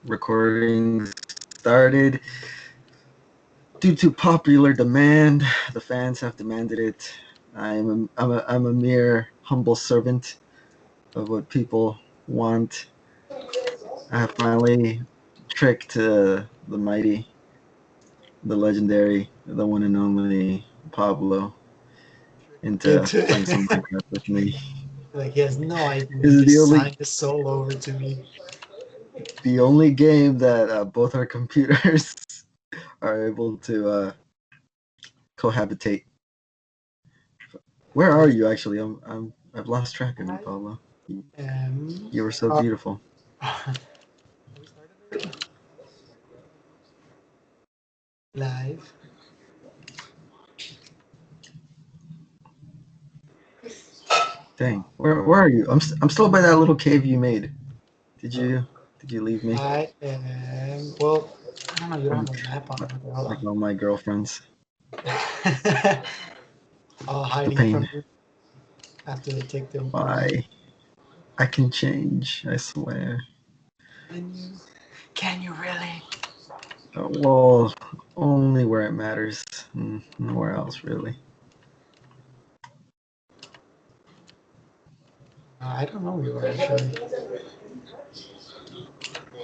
recording started. Due to popular demand, the fans have demanded it. I'm a mere humble servant of what people want. I have finally tricked the mighty, the legendary, the one and only Pablo into Into playing some Minecraft with me. like he has no idea. This He is just the only signed his soul over to me. game that both our computers are able to cohabitate. Where are you actually? I've lost track of you, I Pablo. am. You were so beautiful. We started already? Live. Dang, where are you? I'm still by that little cave you made. Did you leave me? I am. Well, I don't know. You don't Um, have a map on. Okay, hold like on. all my girlfriends. All The hiding from pain. you after they take them away. Why? I can change. I swear. Can you? Can you really? Well, only where it matters. Nowhere else, really. I don't know where you are actually.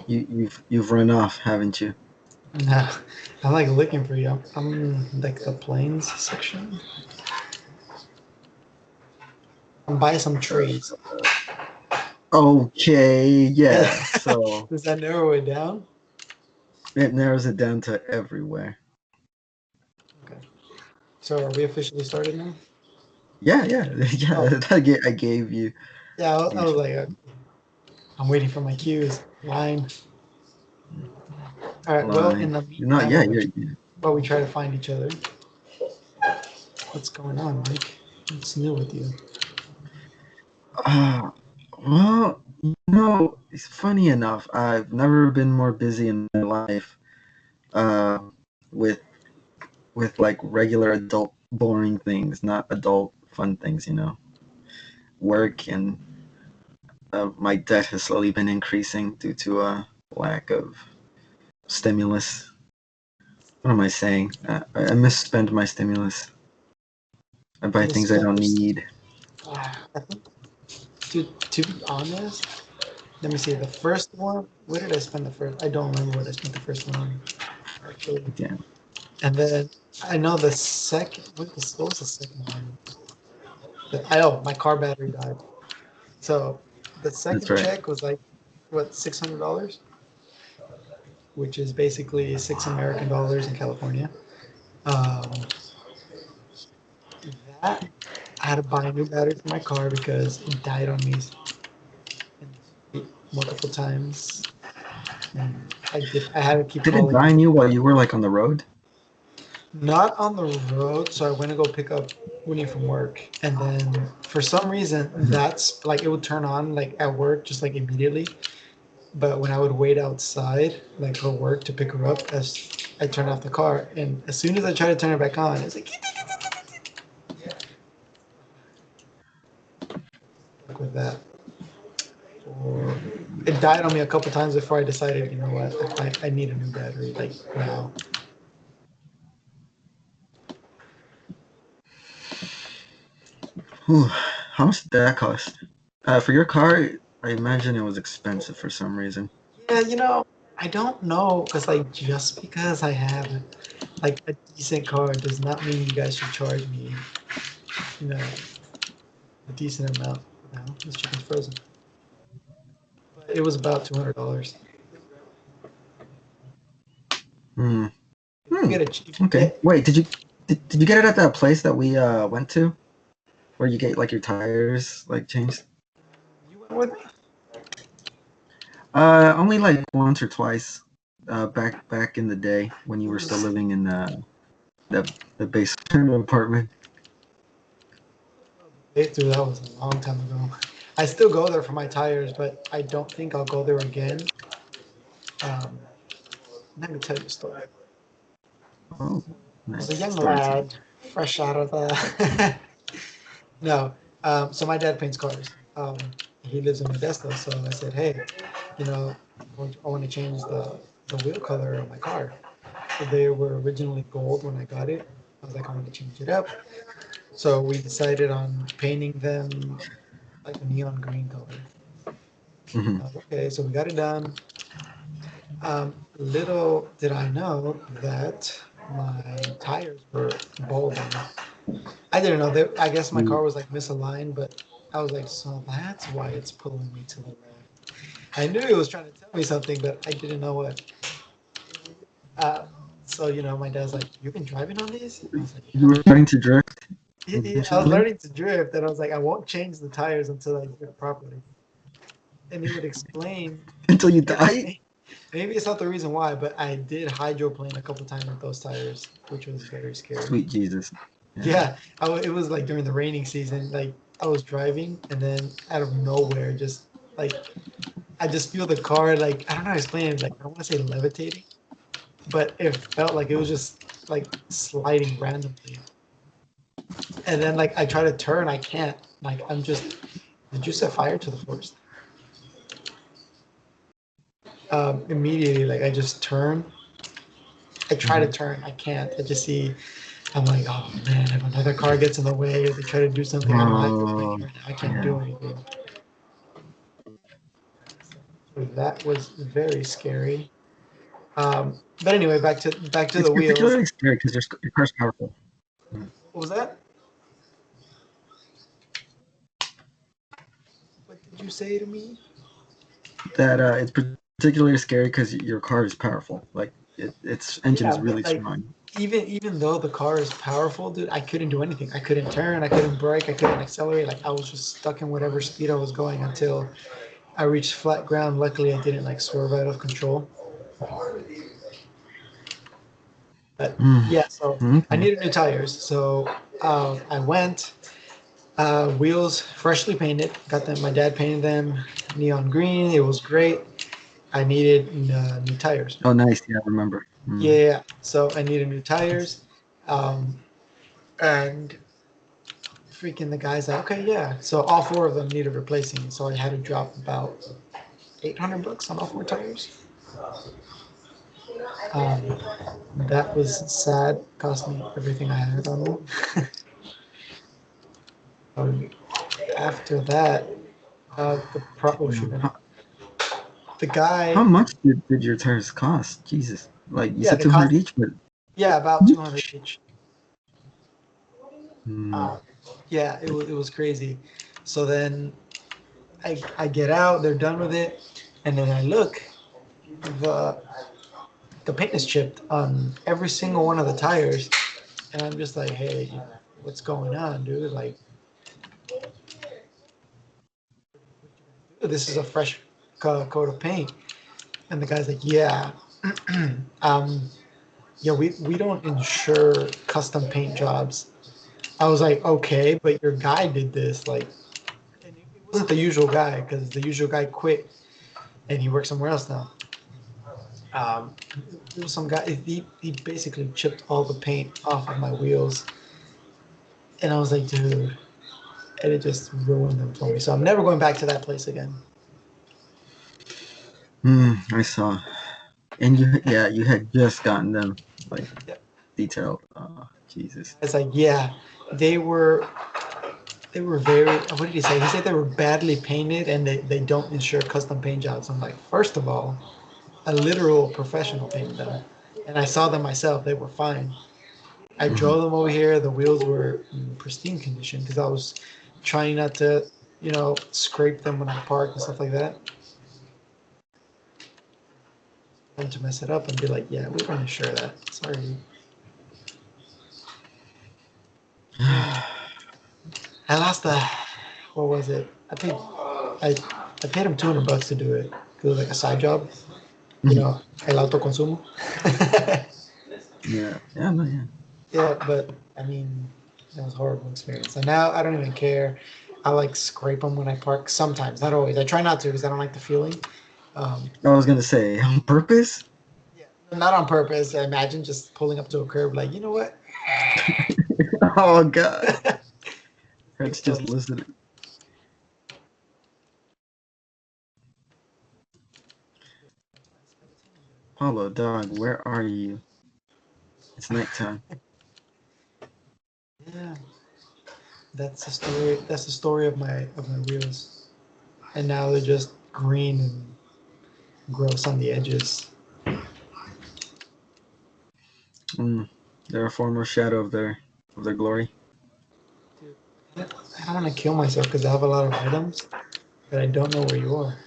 You've run off, haven't you? No, I'm like looking for you. I'm like the plains section. I'm by some trees. Okay, yeah. So Does that narrow it down? it narrows it down to everywhere. Okay. So are we officially started now? Yeah, yeah, Oh, yeah. I gave you yeah. I was usual. like, I'm waiting for my cues. Line. All right. Well, in Line. the No, meantime, yeah, you're. while we try to find each other, what's going on, Mike? What's new with you? Uh, well, it's funny enough. I've never been more busy in my life. Uh, with like regular adult boring things, not adult fun things. Work and my debt has slowly been increasing due to a lack of stimulus. What am I saying? I misspend my stimulus. I buy things I Misspent don't your. need. I think to be honest, let me see. The first one, where did I spend the first? I don't remember what I spent the first one on, actually. Damn, And then I know the second. What was the second one? I know my car battery died. So the that's second right. check was like what $600, which is basically $6 American in California. Um, that I had to buy a new battery for my car because it died on me in the street multiple times, and I had to keep Did it calling. die on you while you were like on the road? Not on the road, so I went to go pick up Uni from work, and then for some reason Mhm. that's like it would turn on like at work just like immediately. But when I would wait outside, like for work to pick her up, as I turned off the car, and as soon as I tried to turn it back on, it's like with that. Or it died on me a couple times before I decided, you know what, I need a new battery like now. Whew. How much did that cost? For your car, I imagine it was expensive for some reason. Yeah, I don't know because like just because I have like a decent car does not mean you guys should charge me, you know, a decent amount. Now this chicken's frozen, but it was about $200. Hmm. If you Hmm. get a, if you Okay. get, Wait, did you get it at that place that we went to, where you get like your tires like changed? you went with me. Only like once or twice. Back in the day when you It were still was living in the basement apartment. dude, that was a long time ago. I still go there for my tires, but I don't think I'll go there again. Um, Let me tell you a story. Oh, I was a nice young story time. lad, fresh out of the. No, so my dad paints cars. He lives in Modesto, so I said, hey, you know, I want to change the wheel color of my car. So they were originally gold when I got it. I was like, I want to change it up. So we decided on painting them like a neon green color. Hmm. Okay, so we got it done. Little did I know that my tires were balding. I didn't know that. I guess my car was like misaligned, but I was like, so that's why it's pulling me to the left. I knew it was trying to tell me something, but I didn't know what. Uh, so my dad's like, "You've been driving on these?" I was like, You "Yeah." were starting to drift I was eventually learning to drift, and I was like, "I won't change the tires until I drift properly." And he would explain until you die. everything. Maybe it's not the reason why, but I did hydroplane a couple times with those tires, which was very scary. Sweet Jesus. Yeah. Yeah, it was like during the raining season. Like I was driving, and then out of nowhere, just like I just feel the car. Like I don't know how to explain it. Like I don't want to say levitating, but it felt like it was just like sliding randomly. And then like I try to turn, I can't. Like I'm just. Did you set fire to the forest? Immediately, like I just turn. I try to Mhm. turn, I can't. I just see. I'm like, oh man, if another car gets in the way or they try to do something, I'm hydroplaning Oh, right now. I can't yeah. do anything. So that was very scary. But anyway, back to It's the wheels. particularly scary because your car's powerful. Mhm. What was that? What did you say to me? That it's particularly scary because your car is powerful. Like its engine Yeah, is but really like strong. even though the car is powerful, dude, I couldn't do anything. I couldn't turn, I couldn't brake, I couldn't accelerate. Like I was just stuck in whatever speed I was going until I reached flat ground. Luckily, I didn't like swerve out of control. But Mm. yeah, so I Okay. needed new tires. So I went, wheels freshly painted. Got them. My dad painted them neon green. It was great. I needed new tires. Oh, nice. Yeah, I remember. Mm. Yeah, so I needed new tires. Um, and freaking the guy's like, okay, yeah. So all four of them needed replacing. So I had to drop about $800 on all four tires. Um, that was sad. Cost me everything I had on me. um, After that, oh shoot, Damn. the How guy, much did your tires cost? Jesus. Like you yeah, said the 200 cost, each, but yeah, about 200 each? each. Mm. Uh, yeah, it was crazy. So then I get out, they're done with it, and then I look, the the paint is chipped on every single one of the tires, and I'm just like, hey, what's going on, dude? Like, this is a fresh coat of paint, and the guy's like, yeah, um, yeah, we don't insure custom paint jobs. I was like, okay, but your guy did this, like, and it wasn't the usual guy because the usual guy quit and he works somewhere else now. Um, there was some guy. He basically chipped all the paint off of my wheels, and I was like, dude, and it just ruined them for me. So I'm never going back to that place again. I saw. And yeah, you had just gotten them like Yep. detailed. Jesus. It's like, yeah, they were they were very. What did he say? He said they were badly painted and they don't insure custom paint jobs. I'm like, first of all, a literal professional painted them, and I saw them myself. They were fine. I Hmm. drove them over here. The wheels were in pristine condition because I was trying not to, scrape them when I parked and stuff like that. And to mess it up and be like, yeah, we're going to insure that. Sorry. Man, I lost the. What was it? I paid him $200 to do it. It was like a side job. Hmm. El autoconsumo. Yeah. Yeah. No. Yeah. Yeah, but I mean, that was a horrible experience. And now I don't even care. I like scrape them when I park. Sometimes, not always. I try not to because I don't like the feeling. Um, I was gonna say on purpose. yeah, not on purpose. I imagine just pulling up to a curb, like, you know what? Oh God. This thing That's still. just listening. Paulo, dog, where are you? It's nighttime. Yeah, that's the story. That's the story of my wheels, and now they're just green and gross on the edges. Mm, they're a former shadow of their glory. Dude, I don't want to kill myself because I have a lot of items, but I don't know where you are.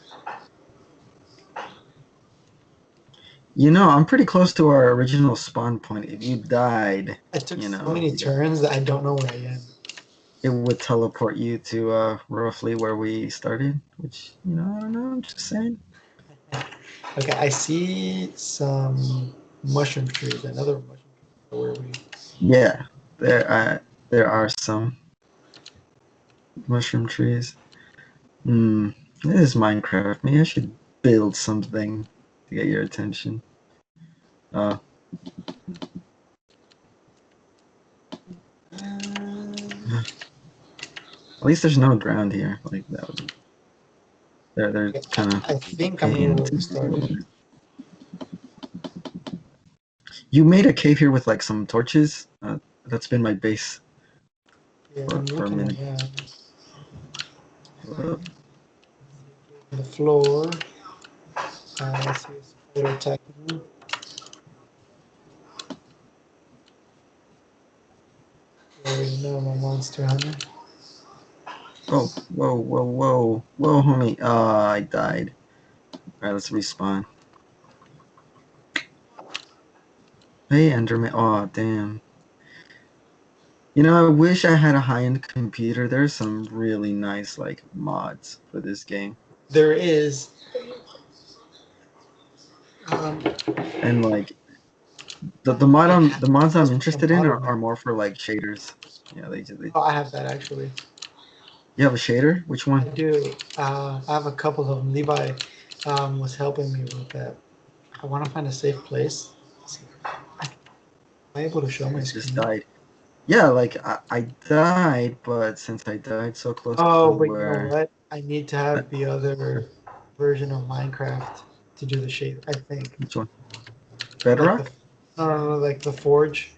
You know, I'm pretty close to our original spawn point. If you died, I took you so know, many turns that I don't know where I am. it would teleport you to roughly where we started. Which, you know, I don't know. I'm just saying. Okay, I see some mushroom trees. Another mushroom tree. Where we? Yeah, there are some mushroom trees. Hmm. It is Minecraft. Maybe I should build something to get your attention. Uh, Um, at least there's no ground here. Like that would be. They're okay, kind of I think I'm near pain where to we started. do. You made a cave here with like some torches. That's been my base Yeah, I'm for a looking minute. around. Uh, The floor. I see a spider attacking me. You already know I'm a monster hunter. oh, whoa, whoa, whoa, whoa, homie. I died. All right, let's respawn. Hey, Enderman. Oh, damn. You know, I wish I had a high-end computer. There's some really nice like mods for this game, There is. Um, and like I have the mods I'm just put the interested in mod on are it. more for like shaders. Yeah, they Oh, I have that actually. you have a shader? Which I one? do. I have a couple of them. Levi was helping me with that. I want to find a safe place. Am I able to show I my just screen? died. Yeah, like I died, but since I died so close to Oh, but you know where what? I need to uh, have the other version of Minecraft to do the shade. I think which one? like the Bedrock? no, like the Forge.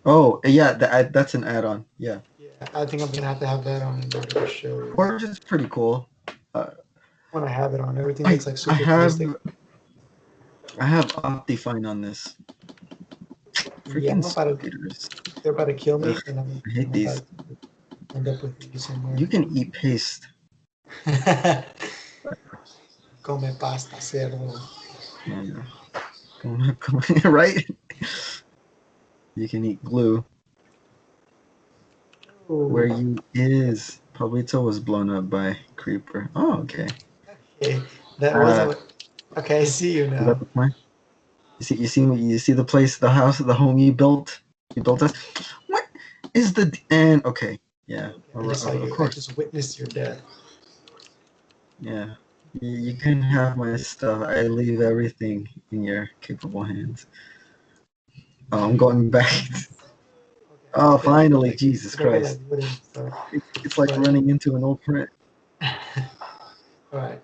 Oh, yeah, that's an add-on. Yeah, Yeah, I think I'm gonna have to have that on in order to show you. Forge is pretty cool. Uh, When I have it on, everything I looks like I super have realistic. I have Optifine on this. Yeah, Freaking spiders. they're about to kill Ugh, me, and I hate I'm about these. to end up with you somewhere. You can eat paste. Come pasta, cerdo. Yeah, come right? You can eat glue. Where Ooh, you is? Pablito was blown up by creeper. Oh, okay. okay, that Uh, wasn't. Okay, I see you you got now. the point. You see the place, the house, the home you built. You built us. What is the and? Okay, yeah. Okay, All I right, just saw of you. I course. just witnessed your death. Yeah. You can have my stuff. I leave everything in your capable hands. Oh, I'm going back. Okay, Oh, finally, like Jesus I feel like Christ. wooden stuff, It's like but running into an old print. all right.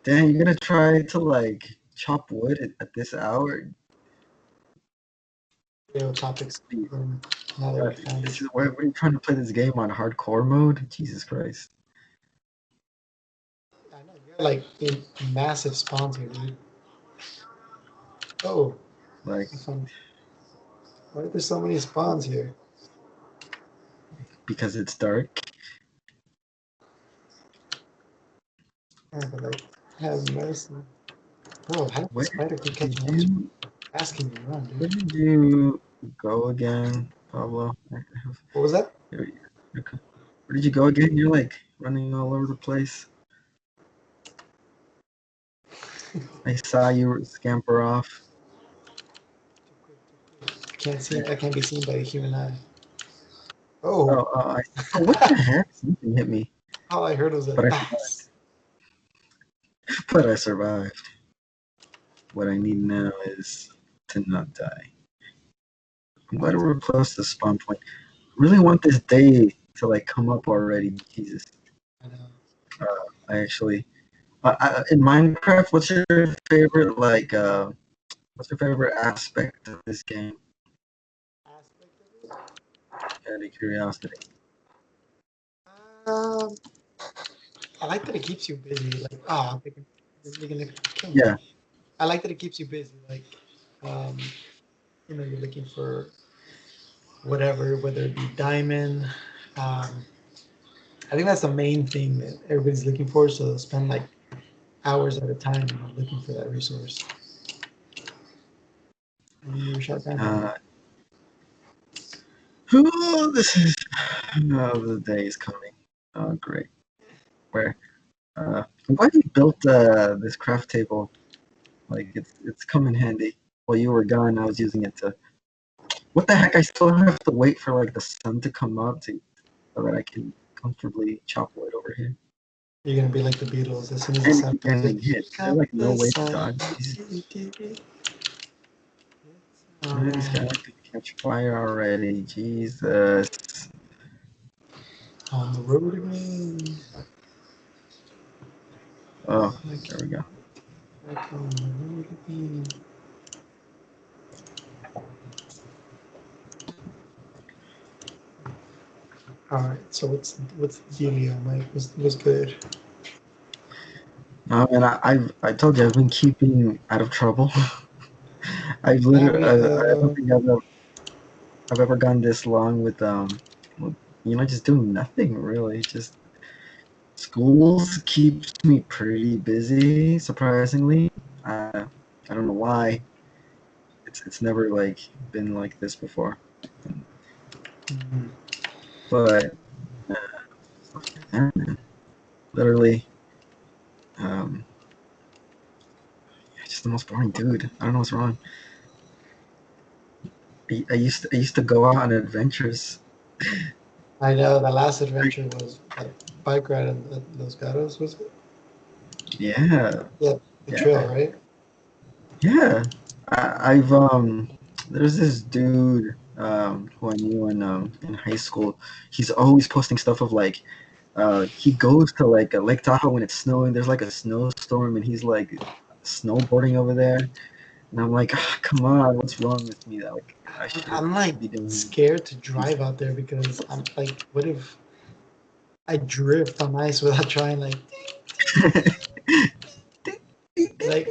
Dang, you're gonna try to like chop wood at this hour? Video topics confirmed. Now that we found it. Why are you trying to play this game on hardcore mode? Jesus Christ. I know you got like massive spawns here, dude. Oh, Like, I found. Why are there so many spawns here? because it's dark. Yeah, but like, have mercy. Bro, how did the Where spider keep did catching up to me? you Asking me to run, where dude. did you go again, Pablo? What was that? Okay. Where did you go again? You're like running all over the place. I saw you scamper off. I can't see. I can't be seen by the human eye. Oh, Oh, oh, what the heck? Something hit me, all I heard was a but I survived. bass. But I survived. What I need now is to not die. I'm glad we're close to spawn point. Really want this day to like come up already. Jesus. I know. I actually In Minecraft, what's your favorite what's your favorite aspect of this game? Aspect of it. Out of curiosity. Um, I like that it keeps you busy. Like, oh, you're gonna kill me. Yeah. I like that it keeps you busy. Like, um, you're looking for whatever, whether it be diamond. Um, I think that's the main thing that everybody's looking for. So they'll spend like hours at a time, looking for that resource. And you were shot down by Uh, who this is? Oh, the day is coming. Oh, great. Where? I'm glad you built this craft table. Like it's come in handy. While you were gone, I was using it to. What the heck? I still have to wait for like the sun to come up to so that I can comfortably chop wood over here. you're gonna be like the Beatles as soon as the And sun keep comes getting in. hit. Is there Got like no the way to sun. dodge these? It's These alright. guys could catch fire already. Jesus. On the road again. Oh, Like, there we go. back on the road again. All right. So what's the dealio, Mike? Was good. No, man, I told you I've been keeping out of trouble. I've Now literally, we I don't think I've ever gone this long with, just doing nothing really. Just schools keeps me pretty busy, surprisingly. I don't know why. It's never like been like this before. Mhm. But yeah, man, literally, um, just the most boring dude. I don't know what's wrong. I used to go out on adventures. I know the last adventure was that bike ride in Los Gatos, was it? Yeah, Yeah, the yeah, trail, right? yeah. I've there's this dude who I knew in high school. He's always posting stuff of like he goes to like Lake Tahoe when it's snowing. There's like a snowstorm and he's like snowboarding over there. And I'm like, ah, come on, what's wrong with me? Like I should I'm like be doing scared to these drive out there because I'm like, what if I drift on ice without trying?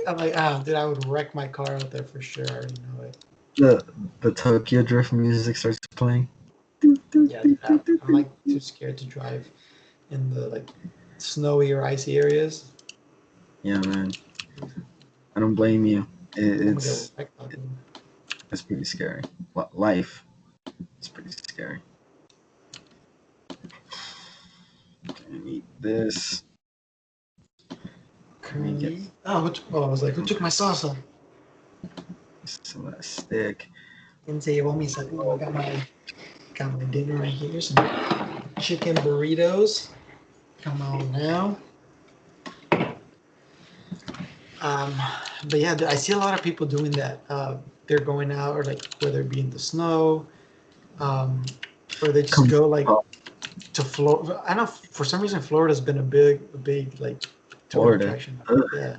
I'm like, ah, dude, I would wreck my car out there for sure. I already know it. the the Tokyo Drift music starts playing. Yeah, dude, I'm like too scared to drive in the like snowy or icy areas. Yeah, man. I don't blame you. I'm gonna get It's wrecked out there. it's pretty scary. Life is pretty scary. I need this. Let me get Curry. Oh, I was like, who took my salsa? some of that stick. Didn't say you me something. I got my dinner right here. Some chicken burritos. Come on now. Um, but yeah, I see a lot of people doing that. They're going out, or like whether it be in the snow, um, or they just Come go like from to Florida. I know for some reason Florida's been a big like tourist Florida. attraction. Ugh. Yeah.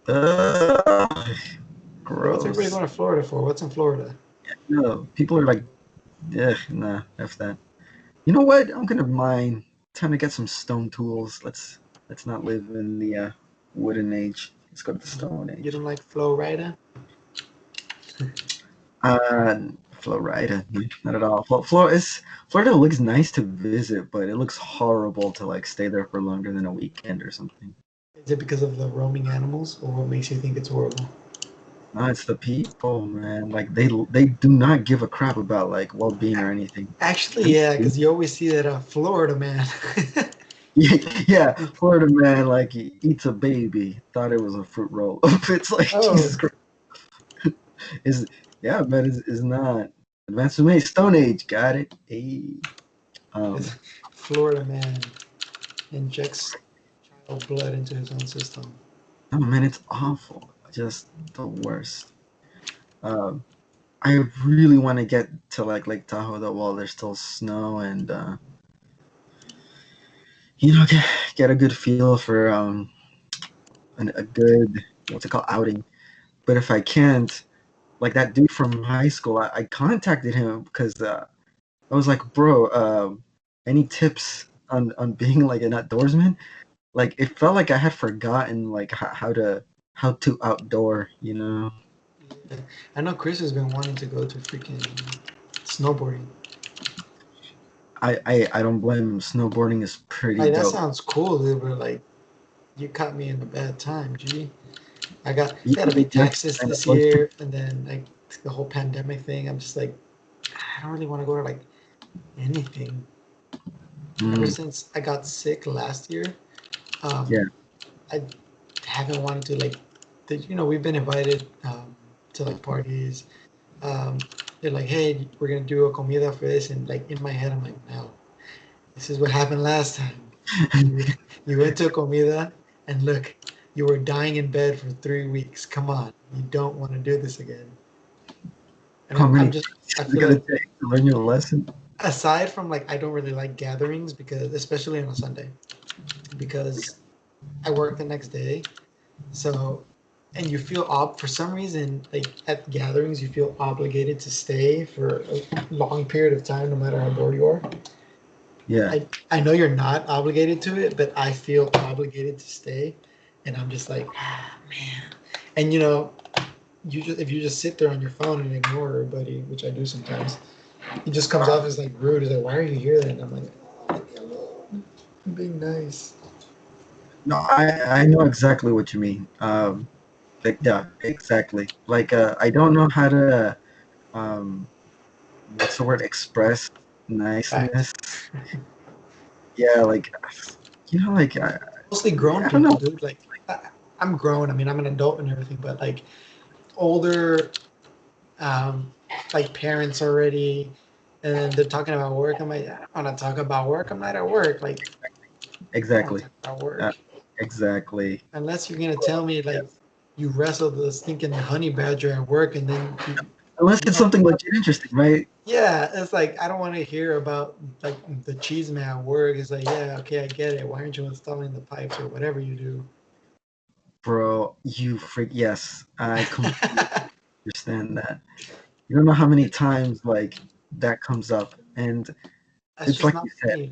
Ugh. Yeah, what's everybody Gross. going to Florida for? What's in Florida? No, people are like, ugh, nah, F that. You know what? I'm gonna mine. Time to get some stone tools. Let's not live in the wooden age. Let's go to the stone You age. don't like Florida? Uh, Florida, not at all. Florida looks nice to visit, but it looks horrible to like stay there for longer than a weekend or something. Is it because of the roaming animals, or what makes you think it's horrible? No, it's the people, man. Like they do not give a crap about like well-being or anything. Actually, They yeah, do. because you always see that Florida man. Yeah, Florida man like he eats a baby, thought it was a fruit roll. It's like Oh, Jesus Christ. Is yeah, man, is not advanced to me. Stone Age, got it. Hey, it's um, Florida man injects child blood into his own system. oh man, it's awful. Just the worst. Um, I really want to get to like Lake Tahoe though while there's still snow and get a good feel for a good what's it called outing. But if I can't, like that dude from high school, I contacted him because I was like, bro, any tips on being like an outdoorsman? Like it felt like I had forgotten like how to outdoor, you know. Yeah. I know Chris has been wanting to go to freaking snowboarding. I don't blame him. Snowboarding is pretty Like that dope. sounds cool, dude, but like you caught me in a bad time, G. I gotta pay You're taxes kind of this close to. year, and then like the whole pandemic thing. I'm just like, I don't really want to go to like anything. Ever Mm, since I got sick last year, yeah, I haven't wanted to like. We've been invited to like parties. Um, they're like, hey, we're gonna do a comida for this, and like in my head, I'm like, no, this is what happened last time. You, you went to a comida, and look, you were dying in bed for 3 weeks. Come on, you don't want to do this again. And how I'm many just, times I is it feel gonna like take to learn your lesson? aside from like, I don't really like gatherings because, especially on a Sunday, because I work the next day. So, and you feel for some reason, like at gatherings, you feel obligated to stay for a long period of time, no matter how bored you are. Yeah, I know you're not obligated to it, but I feel obligated to stay, and I'm just like, man. And if you just sit there on your phone and ignore everybody, which I do sometimes, it just comes off as like rude. It's like, why are you here then? I'm like, leave me alone. I'm being nice. no, I know exactly what you mean. Like yeah, exactly. Like I don't know how to what's the word express Fact. niceness. Yeah, like like Mostly grown I don't people, know. dude. Like, I'm grown. I mean, I'm an adult and everything, but like older, um, like parents already, and then they're talking about work. I'm like, I don't want to talk about work. I'm not at work. Like, I don't want to Exactly. talk about Uh, work exactly. unless you're gonna tell me like Yes. you wrestled the stinking honey badger at work, and then Unless you it's up, something legit interesting, right? yeah, it's like I don't want to hear about like the cheese man at work. It's like, yeah, okay, I get it. Why aren't you installing the pipes or whatever you do? Bro, you freak. Yes, I completely understand that. You don't know how many times like that comes up, and That's it's just like not you for said. me,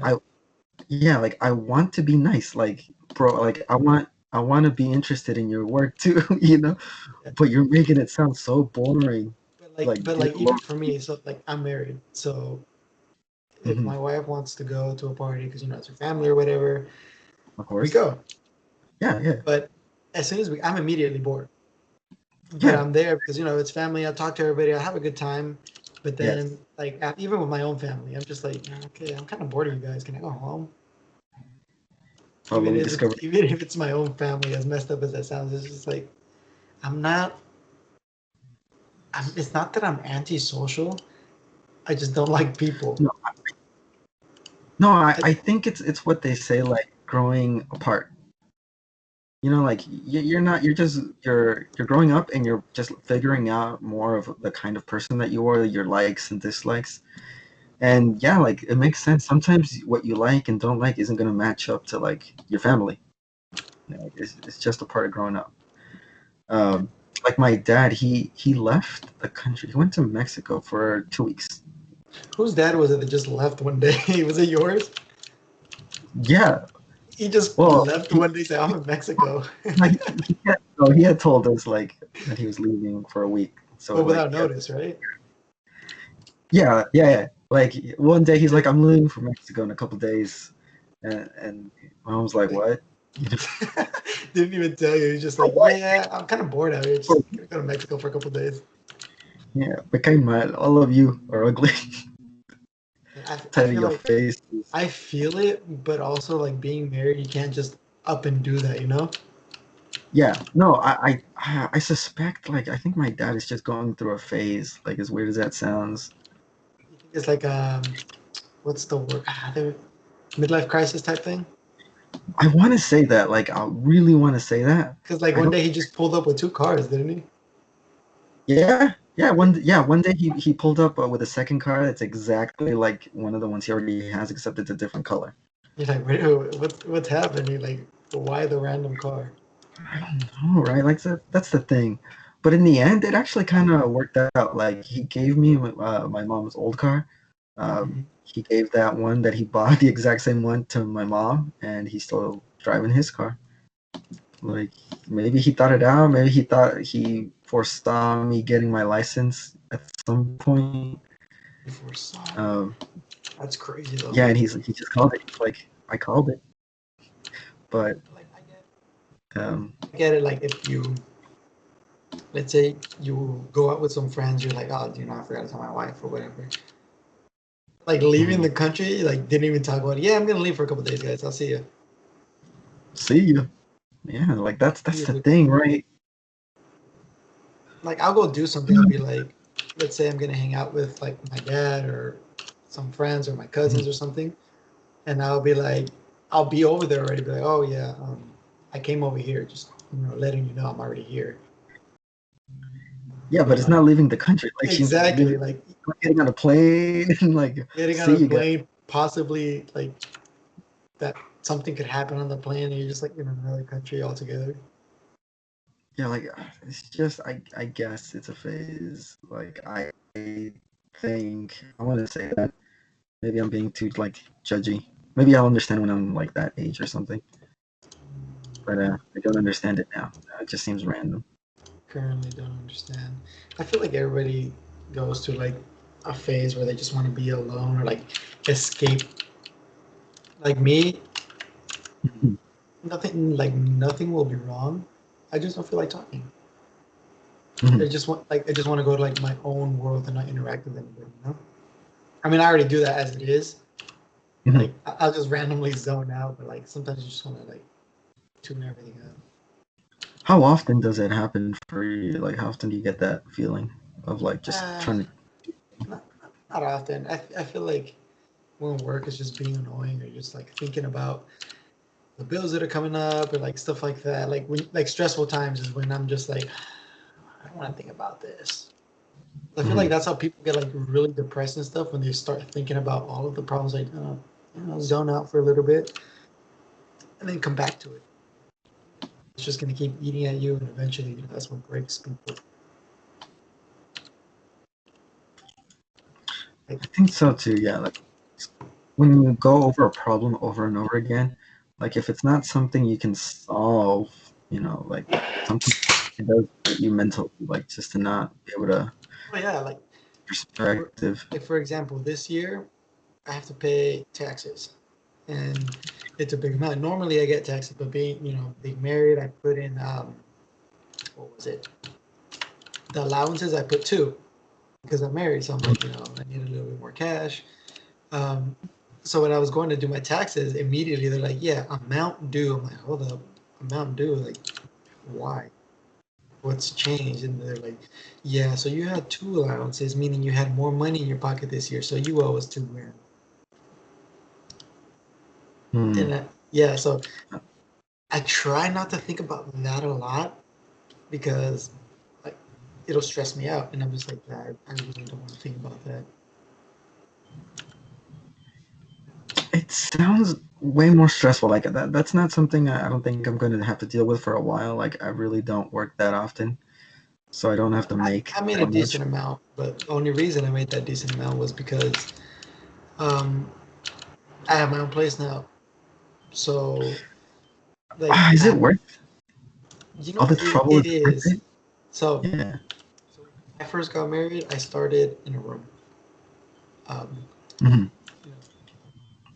Yeah, like I want to be nice, like bro, like I want to be interested in your work too, Yeah. But you're making it sound so boring. Like, But get like low even for me, so like I'm married, so if hmm my wife wants to go to a party because it's her family or whatever, Of we course. go. Yeah, yeah, But as soon as I'm immediately bored. But yeah, I'm there because it's family. I talk to everybody. I have a good time. But then, yes. like even with my own family, I'm just like, okay, I'm kind of bored of you guys. Can I go home? Let me discover. Even if it's my own family, as messed up as that sounds, it's just like I'm not. It's not that I'm antisocial. I just don't like people. No, no, I, I think it's what they say, like growing apart. Like you're not, you're growing up and you're just figuring out more of the kind of person that you are, your likes and dislikes. And yeah, like it makes sense. Sometimes what you like and don't like isn't gonna match up to like your family. It's just a part of growing up. Um, like my dad, he left the country. He went to Mexico for 2 weeks. whose dad was it that just left one day? Was it yours? Yeah. He just Well, left one day. Said, "I'm in Mexico," like no, he had told us like that he was leaving for a week. So but like without notice, right? yeah. Like one day he's like, I'm leaving for Mexico in a couple days, and my mom's like, Like, what? didn't even tell you. He's just like, What? yeah, I'm kind of bored out here. Just gonna go to Mexico for a couple of days. Yeah, became mad. All of you are ugly. I Tired of feel your like faces. I feel it, but also like being married, you can't just up and do that, you know? Yeah, no, I suspect like I think my dad is just going through a phase. Like as weird as that sounds, You think it's like what's the word? The midlife crisis type thing. I want to say that. Like I really want to say that. Because like I one don't. day he just pulled up with two cars, didn't he? One day he pulled up with a second car that's exactly like one of the ones he already has, except it's a different color. You're like, what's happening? Like, why the random car? I don't know, right? Like that's the thing. But in the end, it actually kind of worked out. Like he gave me my mom's old car. He gave that one that he bought the exact same one to my mom, and he's still driving his car. Like maybe he thought it out. Maybe he thought he foresaw me getting my license at some point. Before saw. Um, That's crazy though. yeah, and he just called it. He's like, I called it, but Like um, I get it. Like if you, let's say you go out with some friends, you're like, oh, you know, I forgot to tell my wife or whatever. Like leaving mhm. the country, like didn't even talk about it. Yeah, I'm gonna leave for a couple days, guys. I'll see you. See you. Yeah, like that's the You thing, right? like I'll go do something. I'll be like, let's say I'm gonna hang out with like my dad or some friends or my Mhm. cousins or something, and I'll be like, I'll be over there already. Be like, oh yeah, I came over here, just letting you know I'm already here. Yeah, You but it's know, not leaving the country. Like exactly. you Like getting on a plane and like getting on see a you guys. plane, possibly like that something could happen on the plane, and you're just like in another country altogether. Yeah, like it's just I guess it's a phase. Like I think I want to say that maybe I'm being too like judgy. Maybe I'll understand when I'm like that age or something. But I don't understand it now. It just seems random. Currently, don't understand. I feel like everybody goes to like a phase where they just want to be alone or like escape. Like me, Mhm. nothing will be wrong. I just don't feel like talking. Mhm. I just want to go to like my own world and not interact with anybody. You know? I mean, I already do that as it is. Mhm. Like I'll just randomly zone out, but like sometimes you just want to like tune everything out. How often does it happen for you? Like how often do you get that feeling of like just Uh, trying to? not often. I feel like when work is just being annoying or just like thinking about the bills that are coming up or like stuff like that. Like when like stressful times is when I'm just like I don't want to think about this. I feel like Mhm. that's how people get like really depressed and stuff when they start thinking about all of the problems. Like zone out for a little bit and then come back to it. It's just gonna keep eating at you, and eventually, that's what breaks people. Like, I think so too. Yeah, like when you go over a problem over and over again, like if it's not something you can solve, like something it does hurt you mentally, like just to not be able to oh yeah, for, perspective. like for example, this year I have to pay taxes, and it's a big amount. Normally, I get taxes, but being married, I put in what was it? The allowances I put two because I'm married, so I'm like, I need a little bit more cash. Um, so when I was going to do my taxes, immediately they're like, yeah, amount due. I'm like, hold up, amount due? Like, why? What's changed? And they're like, yeah, so you had two allowances, meaning you had more money in your pocket this year, so you owe us 2 grand. Hmm. And yeah, so I try not to think about that a lot because like it'll stress me out, and I'm just like, I really don't want to think about that. It sounds way more stressful. Like that. That's not something I don't think I'm going to have to deal with for a while. Like I really don't work that often, so I don't have to make I made a that much. decent amount, but the only reason I made that decent amount was because um, I have my own place now. So, like, Is it worth all the trouble? it Is it worth is. it? So, Yeah. so when I first got married, I started in a room. Um, Hmm. you know,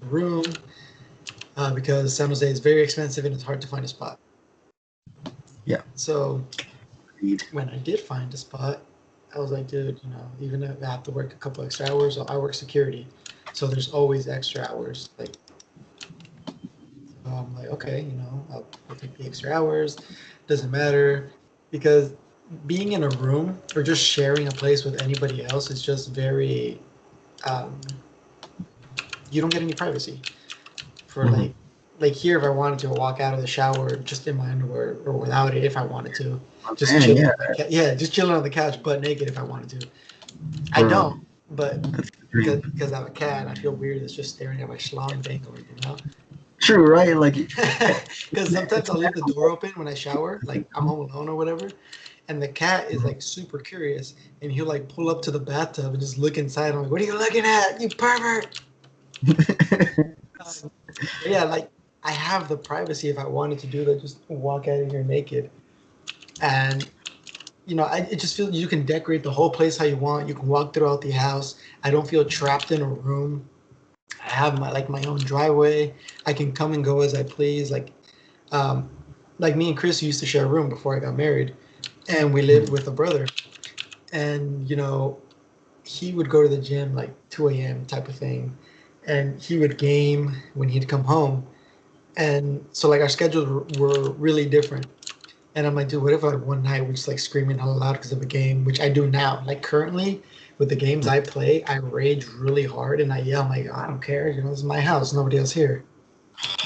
a room because San Jose is very expensive and it's hard to find a spot. Yeah. So Agreed. when I did find a spot, I was like, dude, even if I have to work a couple extra hours, I work security, so there's always extra hours. Like, so I'm like, okay, I'll take the extra hours. Doesn't matter because being in a room or just sharing a place with anybody else is just very. Um, you don't get any privacy. For Hmm. like here, if I wanted to walk out of the shower just in my underwear or without it, if I wanted to, Oh, just man, chilling yeah, on yeah, just chilling on the couch, butt naked if I wanted to. I bro, don't, but that's the because dream. because I'm a cat, I feel weird. It's just staring at my schlong dangling. true, right? Like, Because sometimes it's I'll leave the door open when I shower, like I'm home alone or whatever, and the cat is like super curious, and he'll like pull up to the bathtub and just look inside. I'm like, "What are you looking at, you pervert?" Um, but yeah, like I have the privacy if I wanted to do that, just walk out of here naked, and it just feels you can decorate the whole place how you want. You can walk throughout the house. I don't feel trapped in a room. I have my own driveway. I can come and go as I please. Um, like me and Chris used to share a room before I got married, and we lived with a brother. And he would go to the gym like 2 a.m. type of thing, and he would game when he'd come home. And so like our schedules were really different. And I'm like, dude, what if like one night we're just like screaming hella loud because of a game, which I do now. Like currently, with the games I play, I rage really hard and I yell. I'm like, I don't care. This is my house. Nobody else here.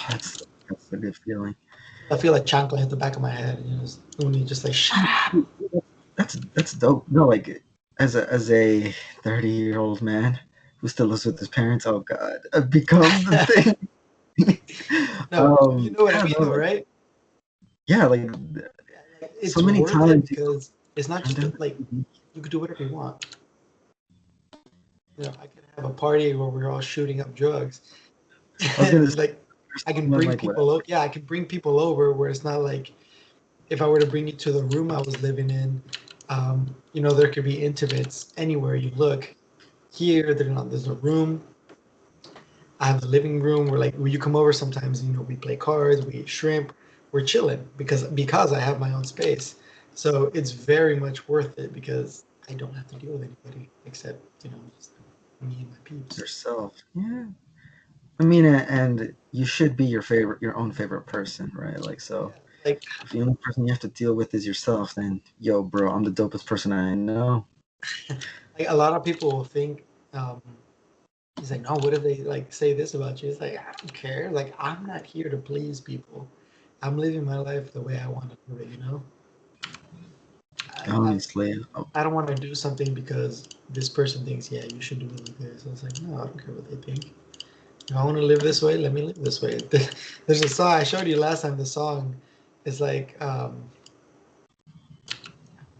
that's that's a good feeling. I feel like chancla hit the back of my head. When you just like, shut up. That's dope. No, like as a 30-year-old man who still lives with his parents, oh god, I've become the thing. No, you know what I Yeah, mean, no, though, like, right? yeah, like so It's many worth it times you because it's not turn just down. like you could do whatever you want. I could have a party where we're all shooting up drugs, I was gonna say and like I can someone bring like people. whatever. Yeah, I can bring people over where it's not like if I were to bring you to the room I was living in. There could be intimates anywhere you look. Here, there's a room. I have the living room where like when you come over sometimes, we play cards, we eat shrimp, we're chilling because I have my own space. So it's very much worth it because I don't have to deal with anybody except, just me and my peeps. Yourself. Yeah. I mean, and you should be your own favorite person, right? Like, so Yeah. Like if the only person you have to deal with is yourself, then yo, bro, I'm the dopest person I know. like a lot of people will think, um, he's like, no, what if they like say this about you? It's like, I don't care. Like I'm not here to please people. I'm living my life the way I want to live it. I, I, Honestly, I don't want to do something because this person thinks, yeah, you should do it like this. I was like, no, I don't care what they think. If I want to live this way, let me live this way. There's a song I showed you last time. The song is like, what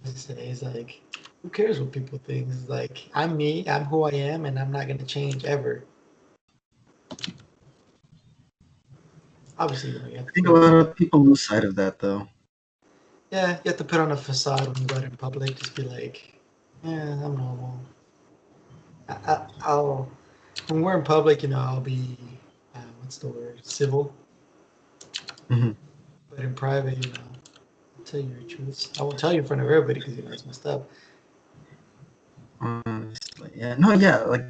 does it say? It's like, who cares what people think? It's like, I'm me, I'm who I am, and I'm not going to change ever. Obviously, you have I to think a put on, lot of people lose sight of that, though. yeah, you have to put on a facade when you go out in public. Just be like, yeah, I'm normal. I'll when we're in public, I'll be what's the word? Civil. Mhm. But in private, I'll tell you your truths. I won't tell you in front of everybody because it's messed up. Honestly, yeah, no, yeah, like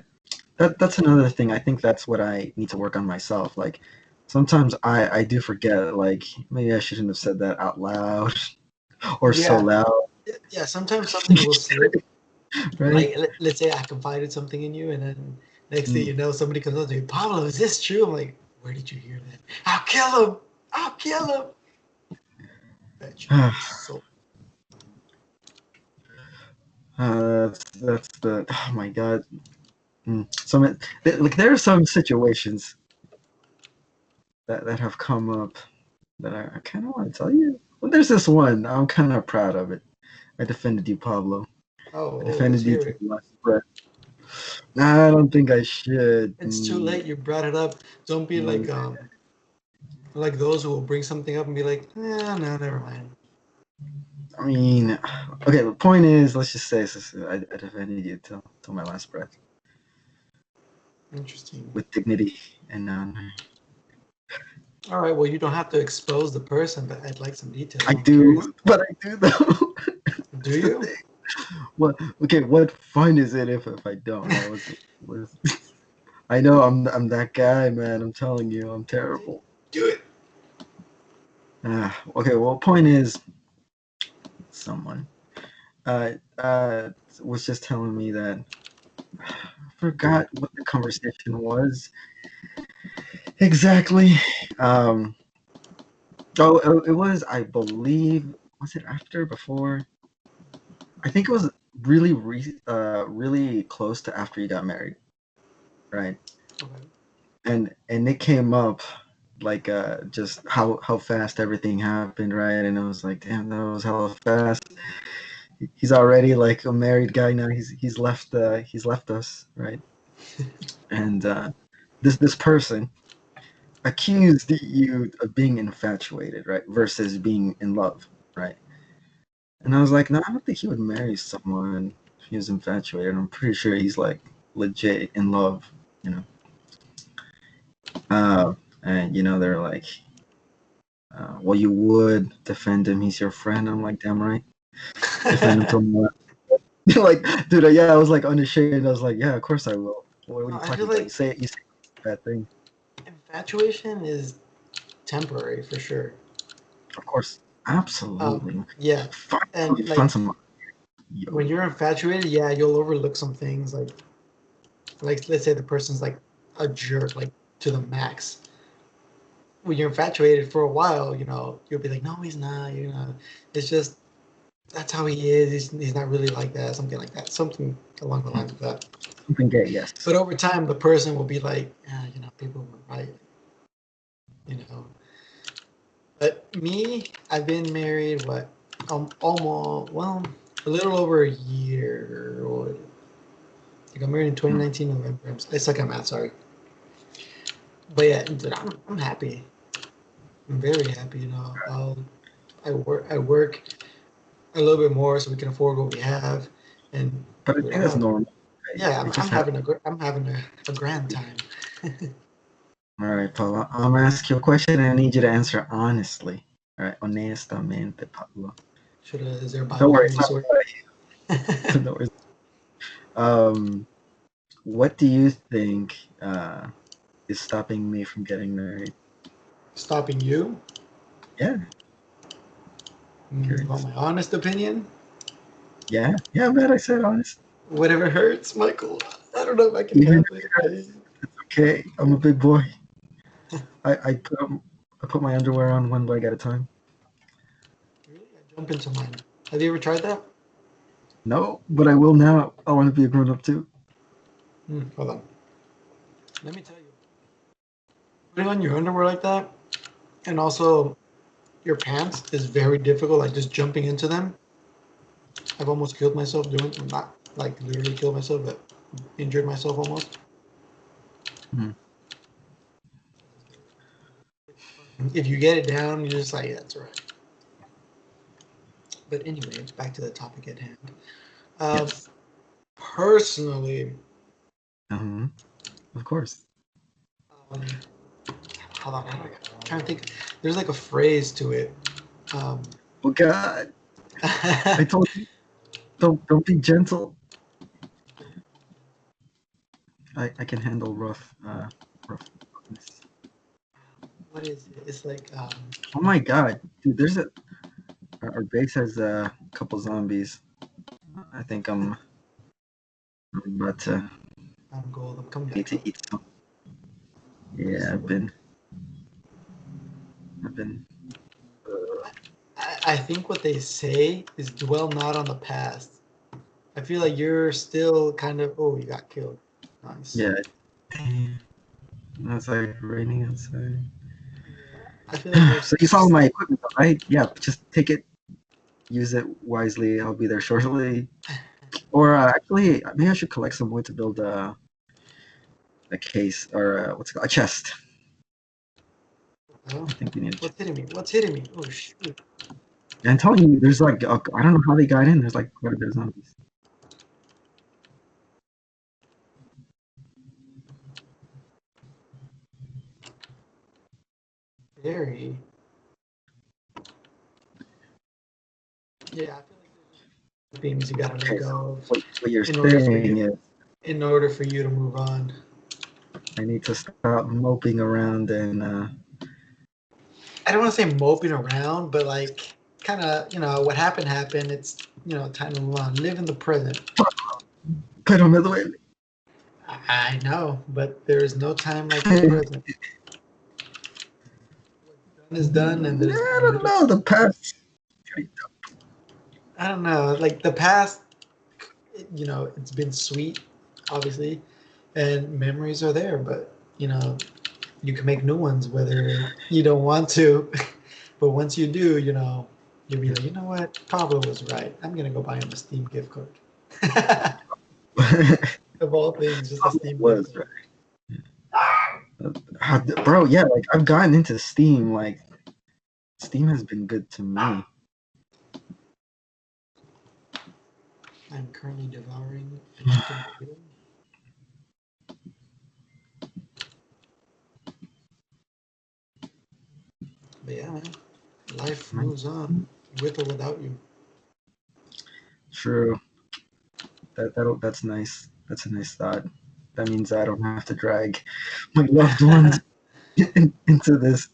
that's another thing. I think that's what I need to work on myself. Like sometimes I do forget. Like maybe I shouldn't have said that out loud or so Yeah, loud, yeah. Sometimes something will slip. right? Like let's say I confided something in you, and then next thing Mm. you know, somebody comes up to you, Pablo, is this true? I'm like, where did you hear that? I'll kill him. I'll kill him. Bet you have a soul. That's the oh my god. So like there are some situations that have come up that I kind of want to tell you. Well, there's this one. I'm kind of proud of it. I defended you, Pablo. I Oh, let's defended you hear to it. the last breath. Nah, I don't think I should. It's too late. You brought it up. Don't be Mm, like those who will bring something up and be like, no, never mind. I mean, okay. The point is, let's just say I defended you till my last breath Interesting. with dignity and honor. All right. Well, you don't have to expose the person, but I'd like some details. I I'm curious. do, but I do though. Do That's the you? thing. What? Okay, what fun is it if I don't? No, what's I know I'm that guy, man. I'm telling you, I'm terrible. Do it. Okay, well, point is, someone uh uh was just telling me that I forgot what the conversation was exactly. Um, it was, I believe, was it after, before? I think it was really close to after you got married, right? Okay. And it came up. like just how fast everything happened, right? And it was like, damn, that was hella fast. He's already like a married guy now. He's left us, right? And this person accused you of being infatuated, right? Versus being in love, right? And I was like, no, I don't think he would marry someone if he was infatuated. I'm pretty sure he's like legit in love, you know. And they're like, well, you would defend him. He's your friend. I'm like, damn right, defend him till more. Like, dude, yeah, I was like unashamed. I was like, yeah, of course I will. What are you I feel talking about? like You say a bad thing. infatuation is temporary for sure. Of course, absolutely. Yeah, and Find like some. when Yo, you're infatuated, yeah, you'll overlook some things. Like let's say the person's like a jerk, like to the max. When you're infatuated for a while, you'll be like, no, he's not. It's just that's how he is. He's not really like that. Something like that. Something along the lines of that. something gay, yes. But over time, the person will be like, yeah, people were right. You know. But me, I've been married what, almost a little over a year. Or I got married in 2019 November. I suck at math. Sorry. But yeah, dude, I'm happy. I'm very happy. I work a little bit more so we can afford what we have, and But I dude, think that's normal. Right? yeah, You I'm just have. having a grand time. All right, Pablo. I'm gonna ask you a question, and I need you to answer honestly. All right, honestamente, Pablo. Is there a Don't Bible worry, for it's me to not swear? about you. Don't worry. Um, what do you think is stopping me from getting married? Stopping you? Yeah, You want curious. my honest opinion? Yeah, I'm glad I said honest. Whatever hurts, Michael. I don't know if I can Even handle if it. it hurts, okay, I'm a big boy. I I put I put my underwear on one leg at a time. Really? I jump into mine. Have you ever tried that? No, but I will now. I want to be a grown up too. Hold on. Let me tell you. Putting on your underwear like that, and also your pants, is very difficult. Like just jumping into them. I've almost killed myself doing. Not like literally killed myself, but injured myself almost. Hmm. If you get it down, you're just like, yeah, that's right. But anyway, back to the topic at hand. Um, Yes. personally, Uh-huh. Of course. um, hold on, I'm trying to think. There's like a phrase to it. Um, Oh God! I told you, don't be gentle. I can handle roughness. what is it? It's like Oh my God, dude! Our base has a couple zombies. I think I'm about to I'm gold. I'm coming need back to up. eat some. What is Yeah, it? I've been. I think what they say is dwell not on the past. I feel like you're still kind of. Oh, you got killed. Nice. Yeah. Damn. It's like raining outside. Yeah. I feel like you're. So you saw my equipment, right? Yeah, just take it, use it wisely. I'll be there shortly. Or actually, maybe I should collect some wood to build a case or what's it called? A chest. Oh, I think we need a chest. what's hitting me? What's hitting me? Oh shoot! And I'm telling you, there's like I don't know how they got in. There's like quite a bit of zombies. Very. Yeah, I feel like there's things you gotta let Okay, so go of what you're in order for you saying is in order for you to move on. I need to stop moping around and I don't want to say moping around, but like kind of what happened happened. It's time to move on. Live in the present. pero me duele. I know, but there is no time like the present. What's done is done, and there's I don't literally know the past. I don't know. Like the past, it's been sweet, obviously, and memories are there, but You can make new ones whether you don't want to, but once you do, you'll be like, you know what, Pablo was right. I'm gonna go buy him a Steam gift card. Of all things, just a Steam gift Was card. bro, yeah, like I've gotten into Steam. Like Steam has been good to me. I'm currently devouring a chicken burrito. But yeah, man, life moves on with or without you. True. That's nice. That's a nice thought. That means I don't have to drag my loved ones into this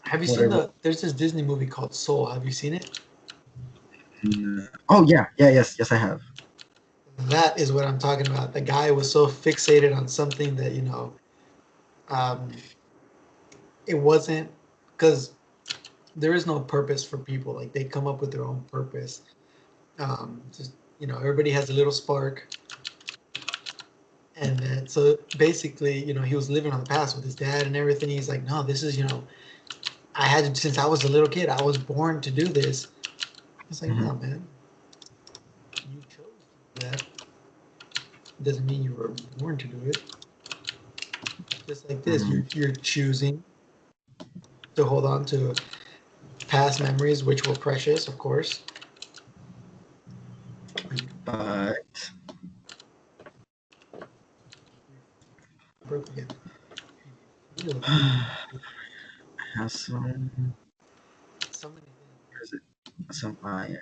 Have you seen whatever. there's this Disney movie called Soul. Have you seen it? Oh yeah, yes, I have. That is what I'm talking about. The guy was so fixated on something that, um, it wasn't, because there is no purpose for people. Like they come up with their own purpose. Just, everybody has a little spark. And then, so basically, he was living on the past with his dad and everything. He's like, no, this is, I had to, since I was a little kid, I was born to do this. It's like, Mhm. no, man, you chose to do that. Doesn't mean you were born to do it. Just like this, Mhm. you're choosing to hold on to past memories, which were precious, of course. But Broke again. Feel I have some. so many Where is it? Some iron.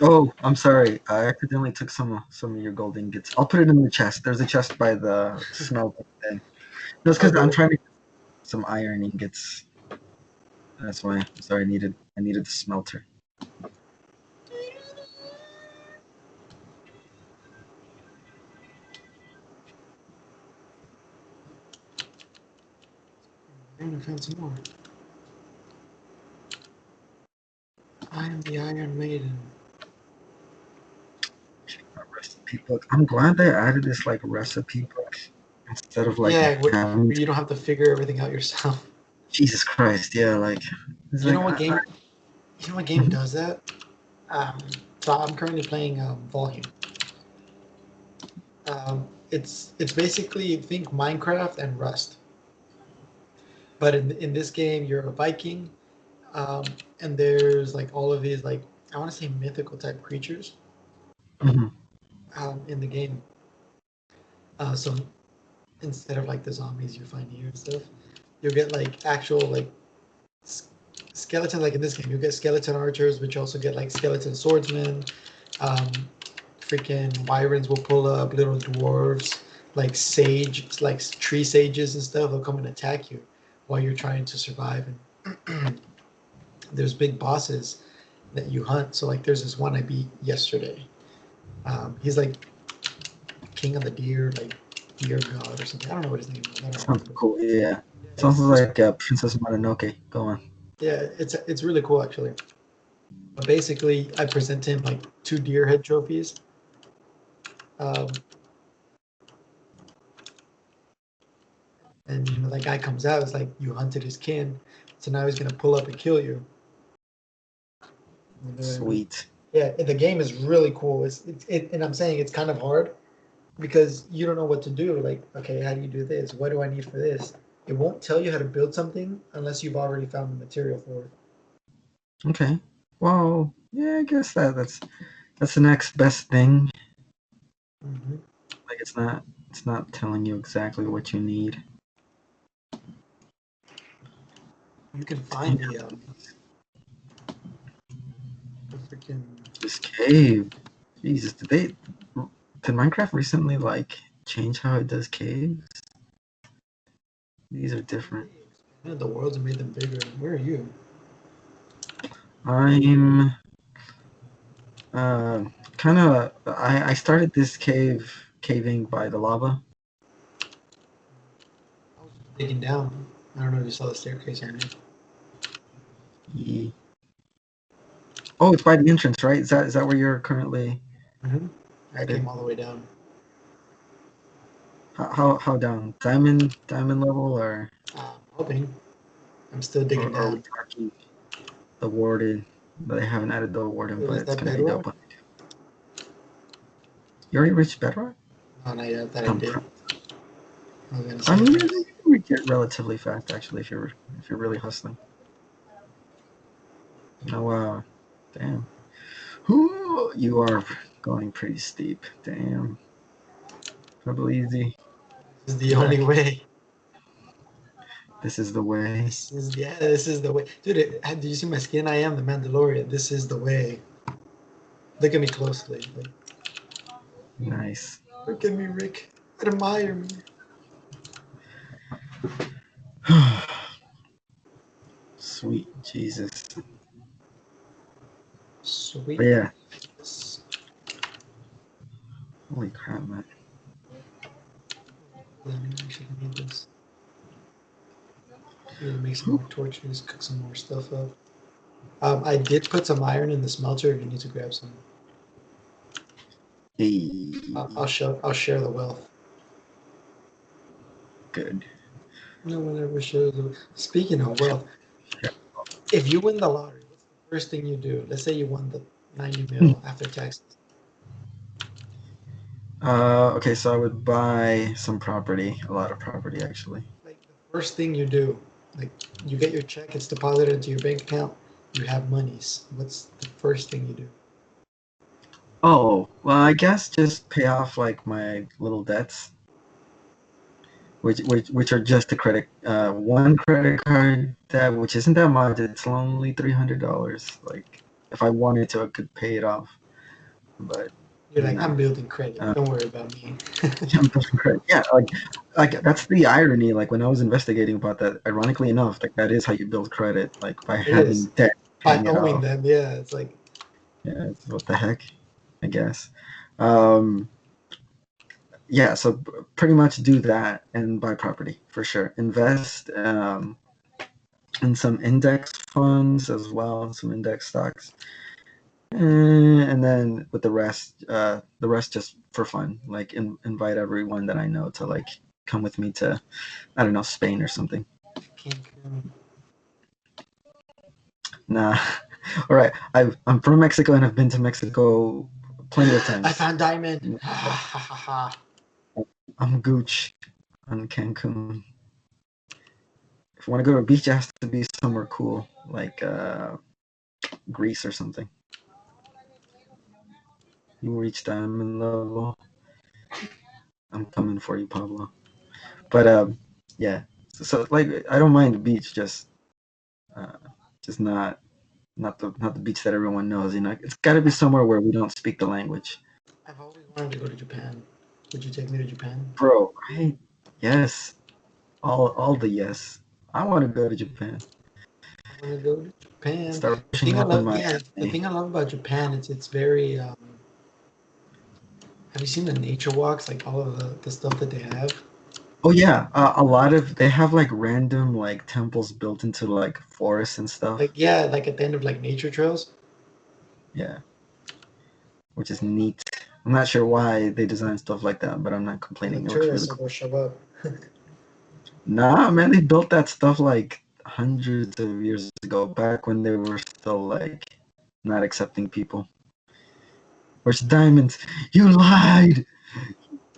Oh, I'm sorry. I accidentally took some of your gold ingots. I'll put it in the chest. There's a chest by the things. smelting thing. No, it's because I'm Okay. trying to get some iron ingots. That's why. I'm sorry. I needed the smelter. I found some more. I am the Iron Maiden. A recipe book. I'm glad they added this like recipe book instead of like Yeah, where having you don't have to figure everything out yourself. Jesus Christ. Yeah, like it's You know like what game? You know what game mhm. does that? Um, so I'm currently playing Volume. It's basically think Minecraft and Rust, but in this game you're a Viking, um, and there's like all of these like I want to say mythical type creatures Mhm. in the game. So instead of like the zombies you find here and stuff, you'll get like actual like skeleton. Like in this game, you'll get skeleton archers, which also get like skeleton swordsmen. Um, Freaking wyrens will pull up, little dwarves, like sage, like tree sages and stuff. They'll come and attack you while you're trying to survive. And there's big bosses that you hunt. So like, there's this one I beat yesterday. He's like king of the deer, like deer god or something. I don't know what his name is. I don't Sounds remember. cool. Yeah. Yeah, Sounds like Princess Mononoke. Go on. yeah, it's really cool actually. But basically, I present him like two deer head trophies. Um, and that guy comes out, it's like you hunted his kin, so now he's gonna pull up and kill you. You know what I mean? Sweet. Yeah, the game is really cool. And I'm saying it's kind of hard because you don't know what to do. Like, okay, how do you do this? What do I need for this? It won't tell you how to build something unless you've already found the material for it. Okay. Well, yeah, I guess that's the next best thing. Hmm. Like it's not telling you exactly what you need. You can Damn, find the freaking. this cave. Jesus, did Minecraft recently like change how it does caves? These are different. They expanded the worlds and made them bigger. Where are you? I'm kind of I started this caving by the lava. I was just digging down. I don't know if you saw the staircase I made. Ye- Oh, it's by the entrance, right? Is that where you're currently Hmm. I headed? came all the way down. How down? Diamond level Hoping. I'm still digging or we down. talking the warden? But they haven't added the warden, Wait, but was it's that gonna be dope. bedrock? You already reached bedrock? No, not yet. That I I'm did. pro- I was gonna I say mean, that. you can reach it relatively fast actually if you're really hustling. Oh wow, damn. Ooh, you are going pretty steep. Damn. Probably easy. This is the only Back. way. This is the way. This is the way, dude. Do you see my skin? I am the Mandalorian. This is the way. Look at me closely. Like, Nice. look at me, Rick. Admire me. Sweet Jesus. Sweet. But yeah, holy crap, man. I actually need this. Need to make some more torches, cook some more stuff up. I did put some iron in the smelter. If you need to grab some, Hey, I'll show. I'll share the wealth. good. No one ever shares the. Speaking of wealth, if you win the lottery, what's the first thing you do? Let's say you won the 90 mil after taxes. Okay, so I would buy some property, a lot of property actually. Like the first thing you do, like you get your check, it's deposited into your bank account, you have monies. What's the first thing you do? Oh, well, I guess just pay off like my little debts, which are just a credit, one credit card debt, which isn't that much. It's only $300. Like, if I wanted to, I could pay it off, but You're you like, I'm know, building credit. uh, Don't worry about me. I'm building credit. Yeah, like that's the irony. Like when I was investigating about that, ironically enough, like that is how you build credit, like by It having is. debt, By paying it owing off. them, yeah, it's like Yeah, what the heck, I guess. Um, yeah, so pretty much do that and buy property for sure. Invest in some index funds as well, some index stocks. And then with the rest just for fun. Like invite everyone that I know to like come with me to, I don't know, Spain or something. Cancun. Nah. All right. I'm from Mexico and I've been to Mexico plenty of I times. found diamond. Ha ha ha ha. I'm Gooch on Cancun. If you want to go to a beach, it has to be somewhere cool, like Greece or something. You reach diamond level, I'm coming for you, Pablo. But yeah. So like, I don't mind the beach, uh, just not the beach that everyone knows. You know, it's got to be somewhere where we don't speak the language. I've always wanted to go to Japan. Would you take me to Japan? Bro, yes, all the yes. I want to go to Japan. I want to go to Japan. Start The rushing thing I on love, my yeah, the anime. thing I love about Japan is it's very. Have you seen the nature walks? Like all of the stuff that they have. Oh yeah, a lot of they have like random like temples built into like forests and stuff. Like yeah, like at the end of like nature trails. Yeah, which is neat. I'm not sure why they design stuff like that, but I'm not For the complaining. It looks really tourists, so cool. they'll show up. Nah, man, they built that stuff like hundreds of years ago, back when they were still like not accepting people. Where's diamonds? You lied.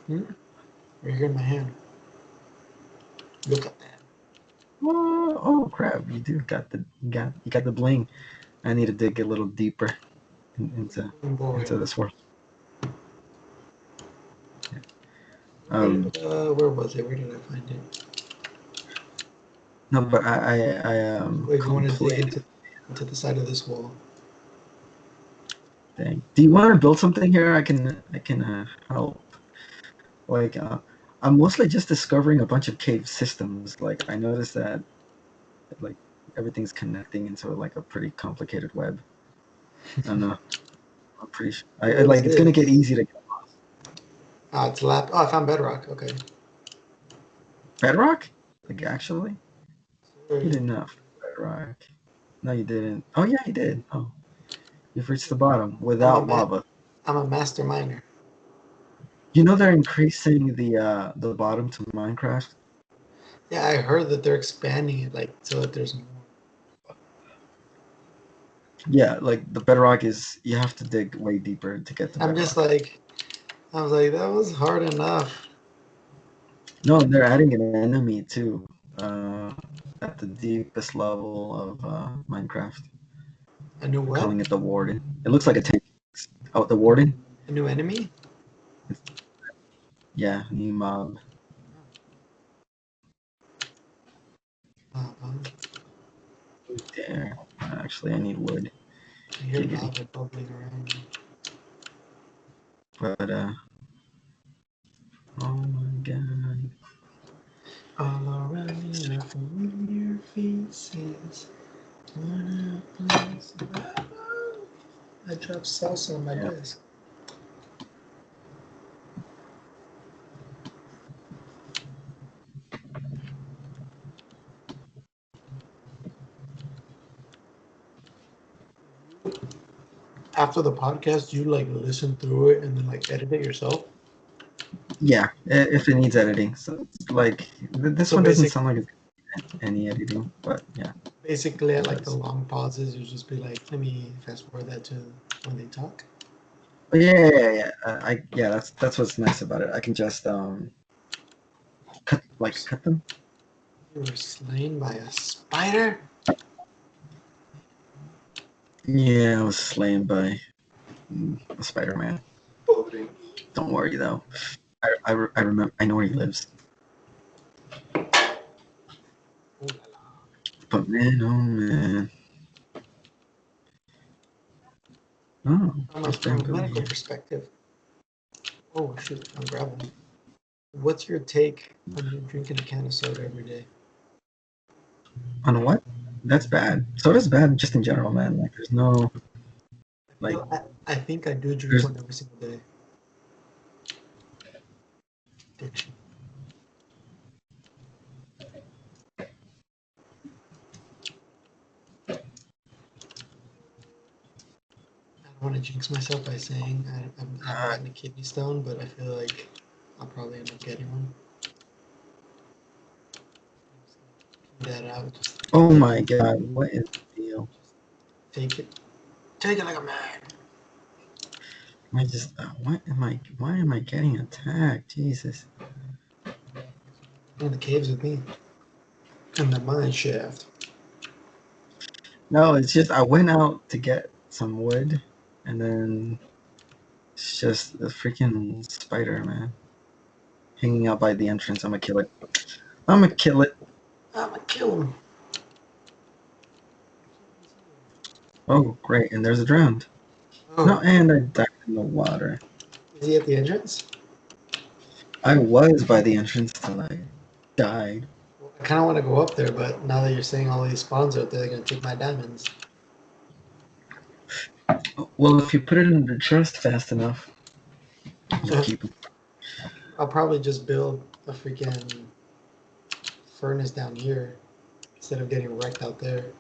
Hmm? Right here in my hand. Look at that. Oh crap! You do you got the bling. I need to dig a little deeper Boy. into this world. Where, Um, where was it? Where did I find it? no, but Wait, if you want to dig completely. into the side of this wall. Dang. Do you want to build something here? I can help. Like I'm mostly just discovering a bunch of cave systems. Like I noticed that like everything's connecting into like a pretty complicated web. I don't know. I'm pretty sure. I What is like it's gonna get this? easy to get lost. Ah, it's lap. Oh, I found bedrock. Okay. Bedrock? Like actually, you Sorry. did not find bedrock. No, you didn't. Oh yeah, you did. Oh, you've reached the bottom I'm a without ma- lava. I'm a master miner. You know they're increasing the bottom to Minecraft. Yeah, I heard that they're expanding it like so that there's more. Yeah, like the bedrock is you have to dig way deeper to get to I'm just bedrock. like, I was like, that was hard enough. No, they're adding an enemy too. Uh, at the deepest level of Minecraft. A new They're what? calling it the Warden. It looks like a tank. Oh, the Warden? A new enemy? Yeah, new mob. Uh, There. Actually, I need wood. I hear Giggity. lava bubbling around me. But oh my god. All around me are familiar faces. Wanna place- I dropped salsa on my Yeah. desk. After the podcast, you like listen through it and then like edit it yourself. Yeah, if it needs editing. So it's like this So one doesn't basic, sound like it's any editing, but yeah, basically, at it like the does. long pauses, you just be like, let me fast forward that to when they talk. But yeah. Yeah, that's what's nice about it. I can just cut them. You were slain by a spider? Yeah, I was slain by Spider-Man. Pobre. Don't worry though. I remember. I know where he lives. Ooh la la. But man, oh man. Oh, there's From a bamboo medical here. perspective, oh shoot, I'm gravel. What's your take on you drinking a can of soda every day? On what? That's bad. Soda's bad just in general, man. Like there's no like I think I do drink there's one every single day. Addiction. I don't want to jinx myself by saying I haven't uh, gotten a kidney stone, but I feel like I'll probably end up getting one. That out, just oh my god, what is the deal? take it. Take it like a man. I just why am I getting attacked? Jesus. In the caves with me. In the mine shaft. No, it's just I went out to get some wood and then it's just a freaking spider, man. Hanging out by the entrance. I'm gonna kill it. I'm gonna kill it. I'ma kill him. Oh, great. And there's a drowned. No, Oh, and I died in the water. is he at the entrance? I was by the entrance till I died. Well, I kind of want to go up there, but now that you're saying all these spawns out there, they're gonna take my diamonds. Well, if you put it in the chest fast enough, you'll keep them. I'll probably just build a freaking furnace down here instead of getting wrecked out there.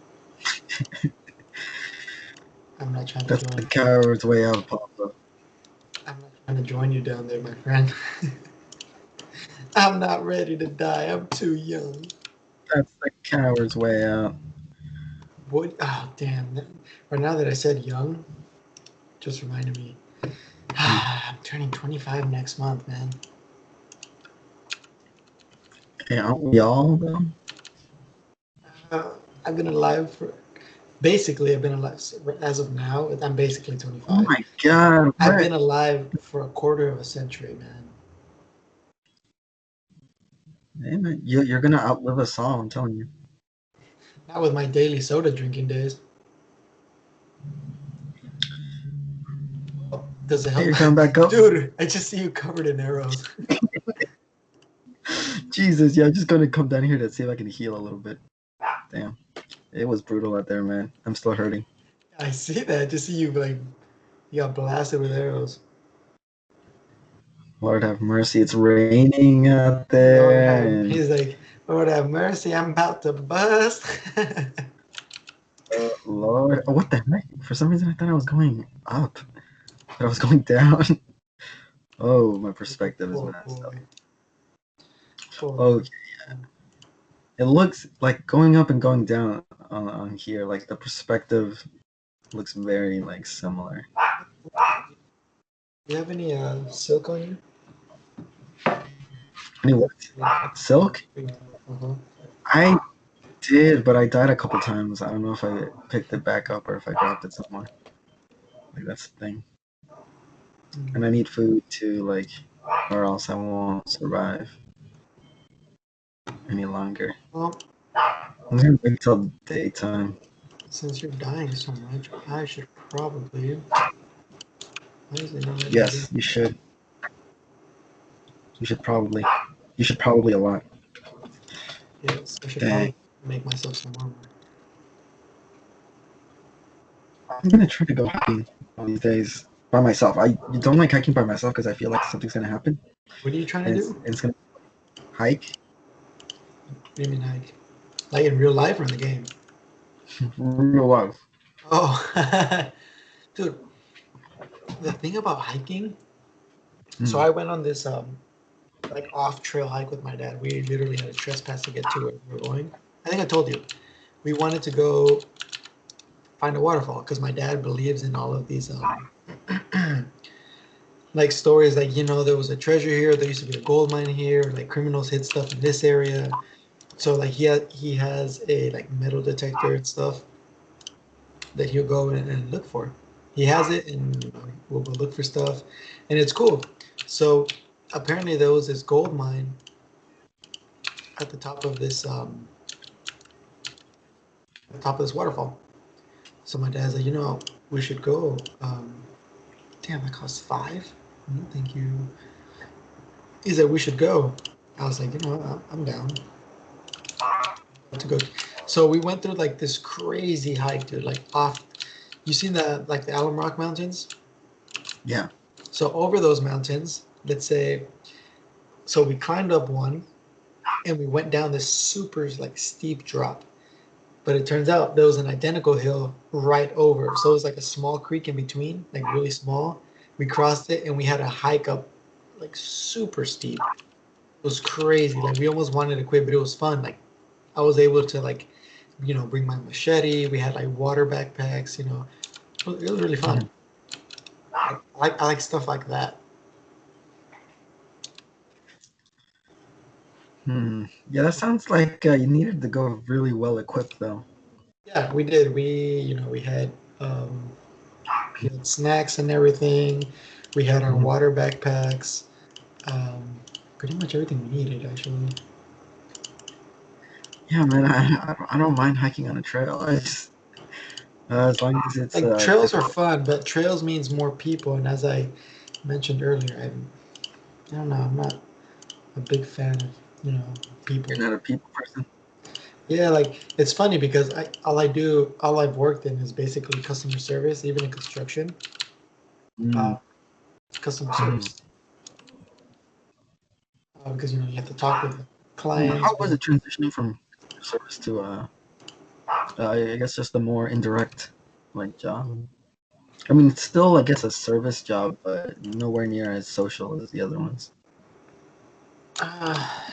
I'm not trying to That's the join. coward's way out, Pablo. I'm not trying to join you down there, my friend. I'm not ready to die. I'm too young. That's the coward's way out. What? Oh, damn. Right now that I said young, just reminded me. I'm turning 25 next month, man. Hey, aren't we all though? Uh, I've been alive for basically. I've been alive as of now. I'm basically Oh 25. my god, I've what? been alive for a quarter of a century, man. Hey, man, you're gonna outlive us all, I'm telling you. Not with my daily soda drinking days. Does it Hey, help? you're coming back up? Dude, I just see you covered in arrows. Jesus, yeah, I'm just gonna come down here to see if I can heal a little bit. Damn. It was brutal out there, man. I'm still hurting. I see that. I just see you like you got blasted with arrows. Lord have mercy, it's raining out Lord there, have and he's like, Lord have mercy, I'm about to bust. Lord, what the heck? For some reason, I thought I was going up, but I was going down. Oh, my perspective is Poor messed up. boy. Poor Oh, boy. it looks like going up and going down on here. Like the perspective looks very like similar. Do you have any silk on you? Any what? Silk? Uh-huh. I did, but I died a couple times. I don't know if I picked it back up or if I dropped it somewhere. Like that's the thing. And I need food too, like, or else I won't survive any longer. Well, I'm gonna wait till daytime. since you're dying so much, I should probably. Why is it not letting me do? Yes, you should. You should probably. You should probably a lot. Yes, I should Dang. probably make myself some armor. I'm gonna try to go hiking one of these days by myself. I don't like hiking by myself because I feel like something's gonna happen, What are you trying to and do? it's gonna hike. What do you mean like in real life or in the game? Real love. Oh, dude, the thing about hiking. So Mm. I went on this like off trail hike with my dad. We literally had a trespass to get to where we were going. I think I told you. We wanted to go find a waterfall because my dad believes in all of these like stories like there was a treasure here, there used to be a gold mine here, like criminals hid stuff in this area. So like he has a like metal detector and stuff that he'll go and look for. He has it, and we'll go look for stuff, and it's cool. So apparently there was this gold mine at the top of this at the top of this waterfall. So my dad's like, we should go. Damn, that costs five. No, thank you. He said we should go. I was like, I'm down to go. So we went through like this crazy hike, dude. Like off, you seen the like the Alum Rock Mountains? Yeah. So over those mountains, let's say, so we climbed up one and we went down this super like steep drop. But it turns out there was an identical hill right over. So it was like a small creek in between, like really small. We crossed it and we had a hike up like super steep. It was crazy. Like we almost wanted to quit, but it was fun. Like I was able to like, bring my machete. We had like water backpacks, It was really fun. I like stuff like that. Hmm. Yeah, that sounds like you needed to go really well equipped though. Yeah, we did. Um, we had snacks and everything. We had our Mhm. water backpacks. Um, Pretty much everything we needed actually. Yeah, man, I don't mind hiking on a trail. As long as it's Like trails are difficult. fun, but trails means more people. And as I mentioned earlier, I don't know. I'm not a big fan of people. You're not a people person. Yeah, like it's funny because all I've worked in is basically customer service, even in construction. Mm. Uh, Customer Mhm. service, because you have to talk with clients. How was it transitioning from service to I guess just a more indirect like job? I mean, it's still I guess a service job, but nowhere near as social as the other ones.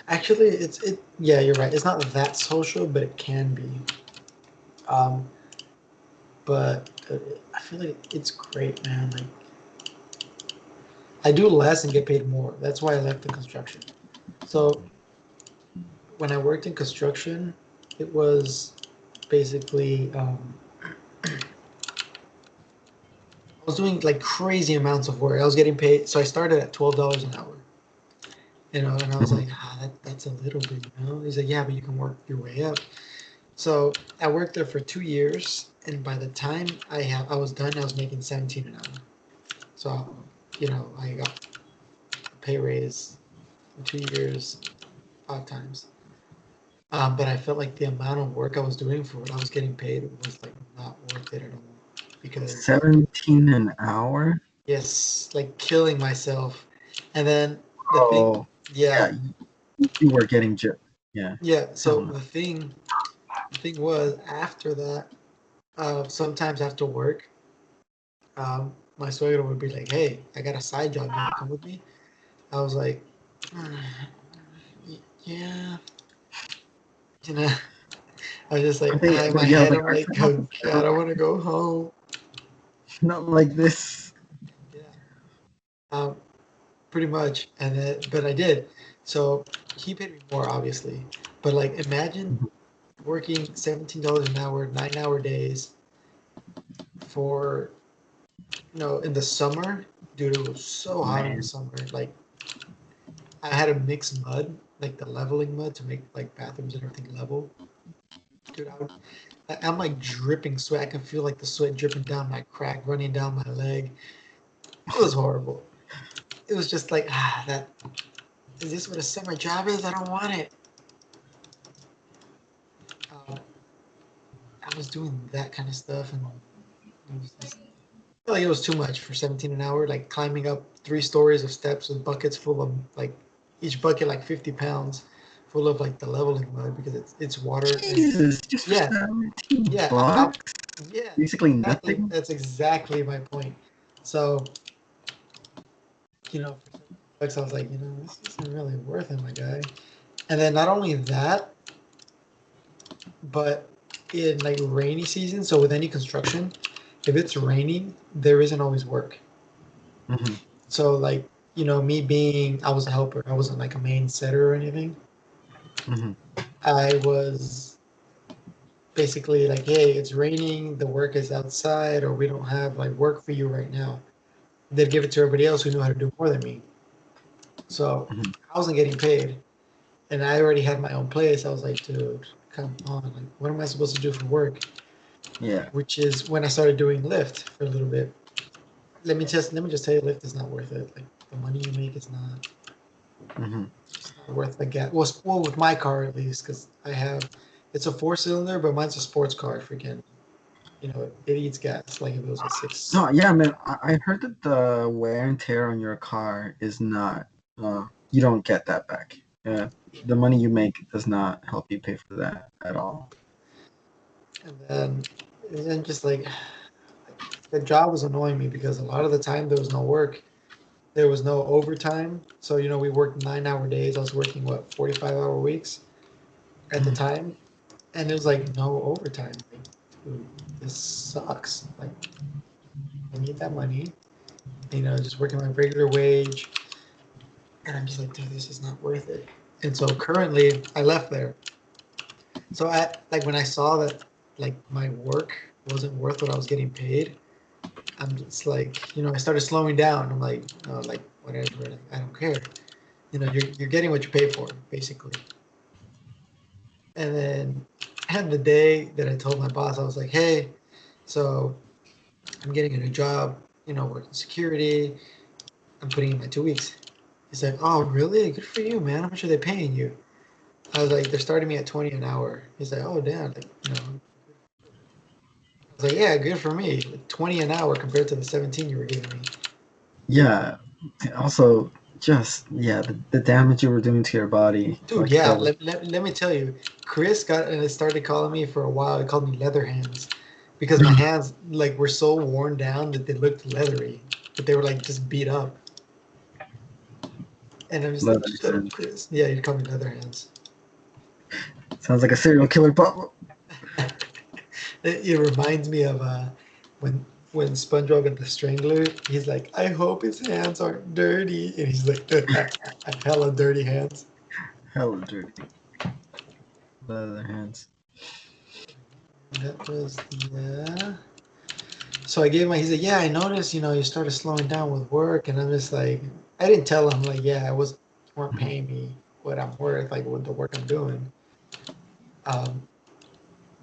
Actually, Yeah, you're right. It's not that social, but it can be. Um, but I feel like it's great, man. Like I do less and get paid more. That's why I left the construction. So when I worked in construction, it was basically I was doing like crazy amounts of work. I was getting paid. So I started at $12 an hour. And I was Mhm. like, that's a little bit. He's like, yeah, but you can work your way up. So I worked there for 2 years, and by the time I was done, I was making 17 an hour. So, I got a pay raise for 2 years, 5 times. But I felt like the amount of work I was doing for what I was getting paid was like not worth it at all. Because 17 an hour? yes, like killing myself. And then the thing, Oh, yeah, yeah, you were getting yeah. yeah. I So don't know. the thing was after that, sometimes after work, my suegro would be like, "Hey, I got a side job. You want to come with me?" I was like, "Mm, yeah, you know, I was just Are like, they? in my Yeah, head, like I'm are like, some of oh them God, I want to go home. not like this? Yeah, um, pretty much. And then, but I did. So he paid me more, obviously. But like, imagine Mhm. working $17 an hour, 9 hour days for, in the summer, dude, it was so hot in the Man, summer. Like, I had to mix mud, like the leveling mud to make like bathrooms and everything level. Dude, I'm like dripping sweat. I can feel like the sweat dripping down my crack, running down my leg. It was horrible. It was just like, that is this what a summer job is? I don't want it. Um, I was doing that kind of stuff, and it was just, I feel like it was too much for 17 an hour. Like climbing up 3 stories of steps with buckets full of like each bucket like 50 pounds, full of like the leveling mud because it's water and Jesus, just for yeah, 17 yeah, bucks? yeah, Basically exactly. nothing. That's exactly my point. So for 7 bucks, I was like, this isn't really worth it, my guy. And then not only that, but in like rainy season, so with any construction, if it's raining, there isn't always work. Hmm. So like, me being, I was a helper. I wasn't like a main setter or anything. Hmm. I was basically like, hey, it's raining, the work is outside, or we don't have like work for you right now. They'd give it to everybody else who knew how to do more than me. So Hmm. I wasn't getting paid. And I already had my own place. I was like, dude, come on. Like, what am I supposed to do for work? Yeah. Which is when I started doing Lyft for a little bit. Let me just tell you, Lyft is not worth it. Like the money you make is not Hmm. it's not worth the gas. Well, with my car at least, because it's a 4 cylinder, but mine's a sports car. Freaking, it eats gas like if it was a six. No, yeah, man. I heard that the wear and tear on your car is not. You don't get that back. The money you make does not help you pay for that at all. And then just like the job was annoying me because a lot of the time there was no work. There was no overtime. So, we worked 9 hour days. I was working, what, 45-hour weeks at the Mhm. time. And it was like no overtime. Like, dude, this sucks. Like, I need that money. Just working my regular wage. And I'm just like, dude, this is not worth it. And so currently, I left there. So like when I saw that like my work wasn't worth what I was getting paid, I'm just like, I started slowing down. I'm like, no, like whatever, like, I don't care. You're getting what you pay for, basically. And then and the day that I told my boss, I was like, hey, so I'm getting a new job, working security. I'm putting in my 2 weeks. He's like, oh, really? Good for you, man. How much are they paying you? I was like, they're starting me at 20 an hour. He's like, oh, damn. Like, I was like, yeah, good for me. Like, 20 an hour compared to the 17 you were giving me. Yeah. Also, just yeah, the damage you were doing to your body, Dude, like yeah, that was. let me tell you, Chris got and started calling me for a while. He called me leather hands because my hands like were so worn down that they looked leathery, but they were like just beat up. And I'm just like, Leather shut up, hand. Chris. Yeah, he'd call me leather hands. Sounds like a serial killer pup. It reminds me of when when SpongeBob got the Strangler. He's like, I hope his hands aren't dirty, and he's like, I hella dirty hands. Hella dirty. Leather hands. That was the. So I gave him. He's like, yeah, I noticed. You started slowing down with work, and I'm just like, I didn't tell him like, yeah, I was you weren't Mhm. paying me what I'm worth, like with the work I'm doing. Um,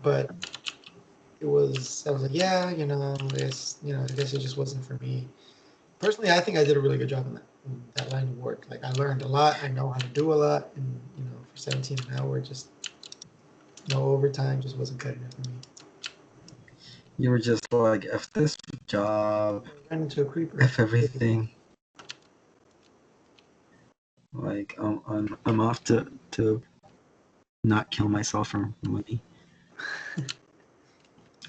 but it was. I was like, yeah, I guess it just wasn't for me. Personally, I think I did a really good job in that line of work. Like I learned a lot. I know how to do a lot, and for 17 an hour, just no overtime, just wasn't cutting it for me. You were just like, F this job, I ran into a creeper. F everything. Like, I'm off to not kill myself for money.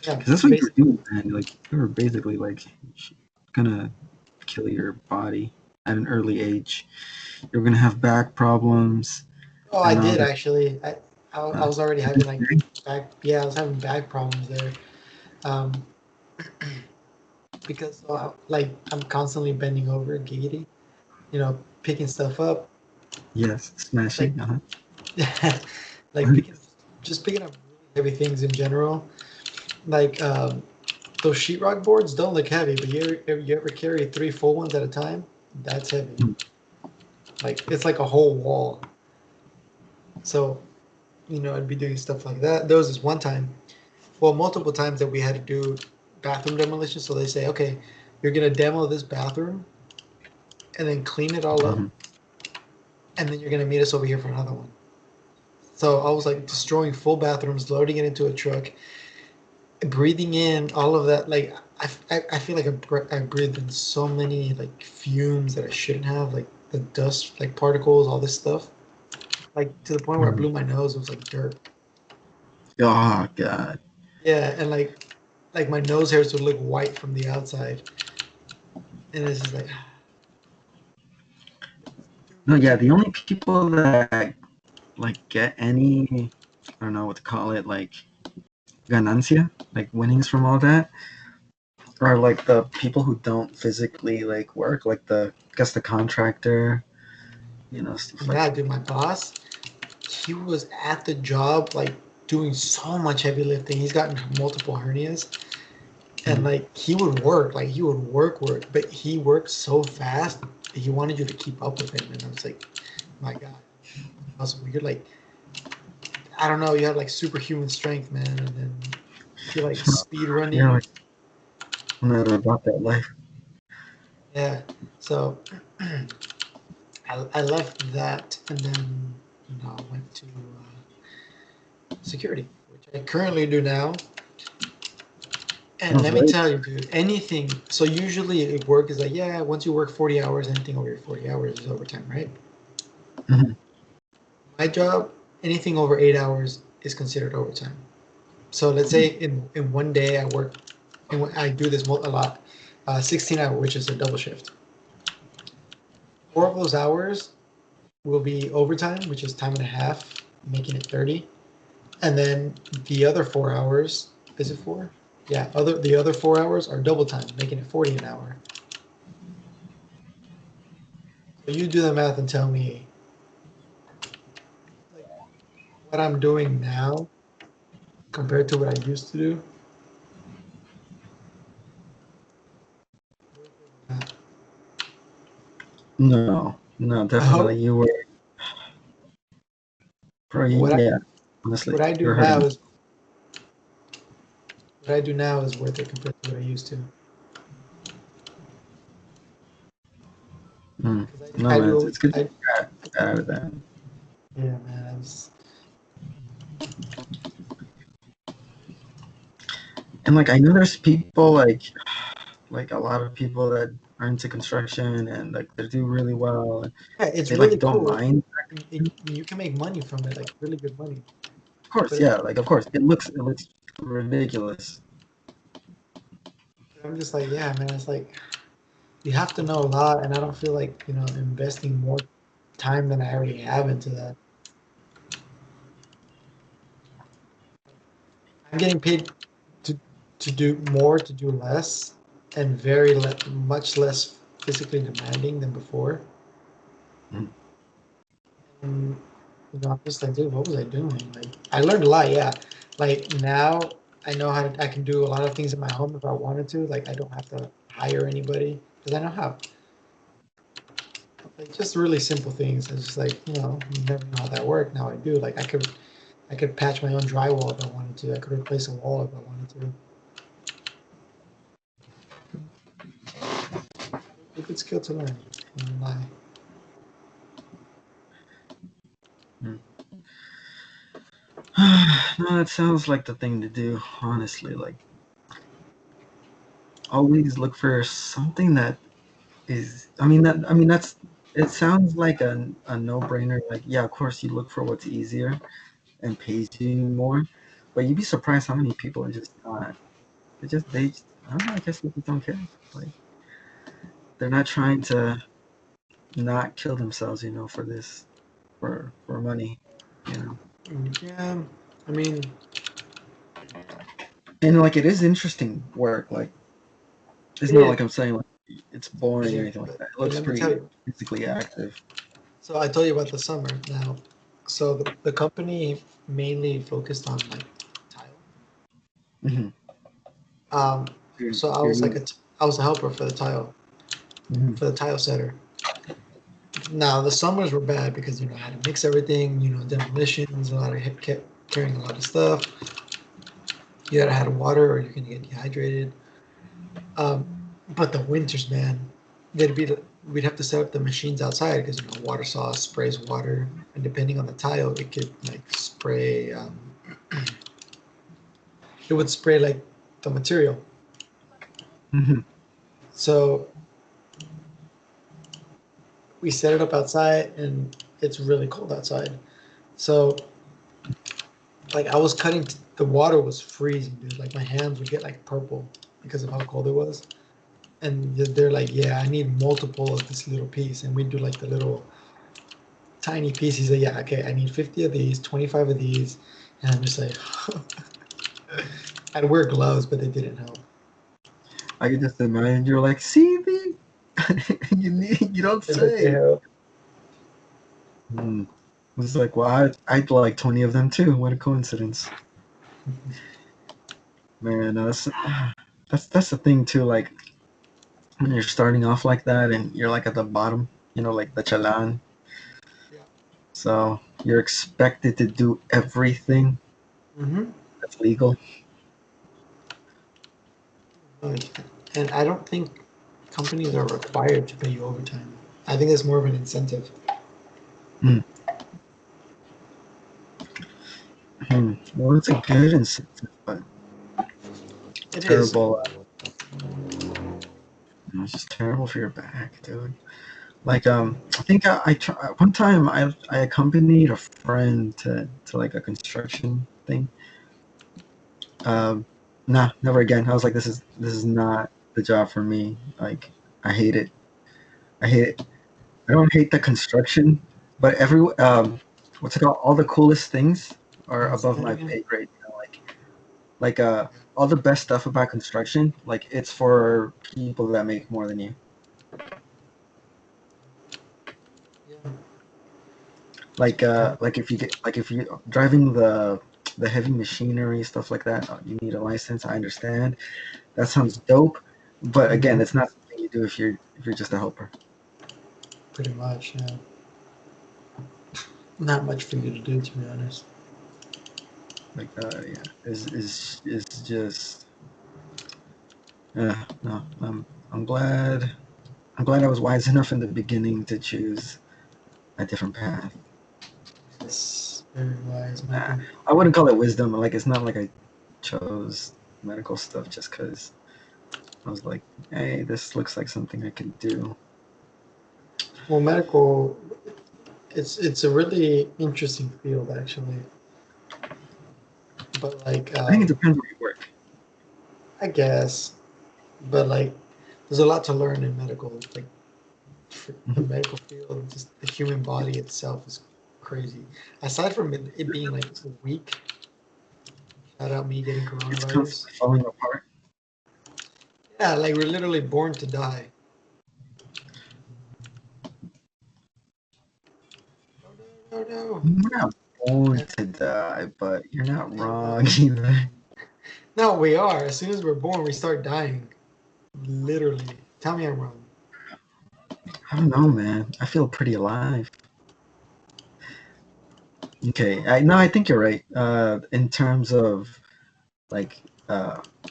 Yeah, Because that's what you were basically. doing, man. Like, you were basically like gonna kill your body. at an early age. You're gonna have back problems Oh, I and all did that. actually. I Uh, was already having like back. Yeah, I was having back problems there. Um, because like I'm constantly bending over, giggity. Picking stuff up, yes, like smashing. Uh-huh. like just picking up really heavy things in general. Like those sheetrock boards don't look heavy, but you ever carry three full ones at a time? That's heavy. Like it's like a whole wall. So I'd be doing stuff like that. There was this one time, well, multiple times that we had to do bathroom demolition. So they say, okay, you're gonna demo this bathroom and then clean it all up, Mhm. and then you're gonna meet us over here for another one. So I was like destroying full bathrooms, loading it into a truck, breathing in all of that. Like I feel like I breathed in so many like fumes that I shouldn't have, like the dust, like particles, all this stuff. Like to the point where I Mhm. blew my nose. It was like dirt. Oh God. Yeah, and like my nose hairs would look white from the outside, and it's just like No, yeah. The only people that like get any, I don't know what to call it, like ganancia, like winnings from all that, are like the people who don't physically like work, like I guess the contractor, stuff like yeah, dude. My boss, he was at the job like doing so much heavy lifting. He's gotten multiple hernias, and that. like he would work, but he worked so fast that he wanted you to keep up with him. And I was like, my God, possible. You're like, I don't know, you have like superhuman strength, man, and then you're like speed You're running. like, I'm not about that life. Yeah. So I left that, and then I went to security, which I currently do now. And Sounds let me great. tell you, dude, anything. So usually work is like, yeah, once you work 40 hours, anything over your 40 hours is overtime, right? Mhm. My job, anything over 8 hours is considered overtime. So let's say in one day I work, and I do this a lot, 16 hours, which is a double shift. Four of those hours will be overtime, which is time and a half, making it 30. And then the other 4 hours, is it four? Yeah, the other 4 hours are double time, making it 40 an hour. So you do the math and tell me like what I'm doing now compared to what I used to do. No, no, I definitely. hope You were, bro, what I yeah, honestly, what I do you're now hurting. is what I do now is worth it compared to what I used to. Mm. Because No, I man, do it's good to I get out of that. yeah, man, I was And like, I know there's people like a lot of people that are into construction and like they do really well. And yeah, it's they really like don't cool. mind. You can make money from it, like really good money. Of course, But yeah, like of course, it looks ridiculous. I'm just like, yeah, man, it's like you have to know a lot, and I don't feel like investing more time than I already have into that. I'm getting paid to do more to do less, and much less physically demanding than before. Mm. And I'm just like, dude, what was I doing? Like, I learned a lot, yeah. Like now, I know I can do a lot of things in my home if I wanted to. Like, I don't have to hire anybody because I know how. Like, just really simple things. It's just like, you never know how that worked. Now I do. Like, I could patch my own drywall if I wanted to. I could replace a wall if I wanted to. A good skill to learn. I won't lie. Mm. No, that sounds like the thing to do, honestly. Like, always look for something that is. I mean, that's. It sounds like a no-brainer. Like, yeah, of course, you look for what's easier and pays you more, but you'd be surprised how many people are just not. I don't know. I guess they just don't care. Like, they're not trying to. not kill themselves, for this, for money, you know. Yeah, I mean, And like it is interesting work. Like it's it not is. like I'm saying like it's boring or Yeah, anything like that. It but looks let me tell pretty you. physically active. So I told you about the summer now. So the company mainly focused on like tile. Hmm. Um, You're, so you're neat. I was a helper Hmm. for the tile setter. Now the summers were bad because I had to mix everything. Demolitions, a lot of kept carrying a lot of stuff. You gotta have water or you're gonna get dehydrated. Um, but the winters, man, we'd have to set up the machines outside because water sauce sprays water, and depending on the tile, it could like spray. It would spray like the material. Hmm. So we set it up outside, and it's really cold outside. So like I was cutting, the water was freezing, dude. Like my hands would get like purple because of how cold it was. And they're like, yeah, I need multiple of this little piece, and we do like the little tiny piece. He's like, yeah, okay, I need 50 of these, 25 of these, and I'm just like, I'd wear gloves, but they didn't help. I can just imagine you're like, see me? You don't It like they say. help. Hmm. It's like, well, I'd like 20 of them too. What a coincidence, man. That's the thing too. Like when you're starting off like that and you're like at the bottom, like the chalan. Yeah. So you're expected to do everything Mm-hmm. that's legal. And I don't think companies are required to pay you overtime. I think it's more of an incentive. Hmm. Hmm. Well, it's a good incentive, but It is. terrible. It's just terrible for your back, dude. Like, I think one time I accompanied a friend to like a construction thing. Um, nah, never again. I was like, this is not the job for me. Like, I hate it. I hate it. I don't hate the construction, but what's it called? All the coolest things are Say above that my again. pay grade. Like all the best stuff about construction, like it's for people that make more than you. Yeah. Like if you driving the heavy machinery stuff like that, you need a license. I understand. That sounds dope, but again, Mhm. it's not something you do if you're just a helper. Pretty much. Yeah. Not much for you to do, to be honest. Like yeah, is just no. I'm glad I was wise enough in the beginning to choose a different path. Yes. Very wise, Michael. I wouldn't call it wisdom. Like it's not like I chose medical stuff just because I was like, hey, this looks like something I can do. Well, medical, it's a really interesting field, actually. But like, I think it depends where you work. I guess, but like, there's a lot to learn in medical. Like, for the Mhm. medical field, just the human body itself is crazy. Aside from it being like weak, shout out me getting It's coronavirus. constantly falling apart. Yeah, like we're literally born to die. Oh no, no, no. You're not born That's to die, but you're not no, no. wrong either. No, we are. As soon as we're born, we start dying. Literally. Tell me I'm wrong. I don't know, man. I feel pretty alive. Okay, no, I think you're right. In terms of like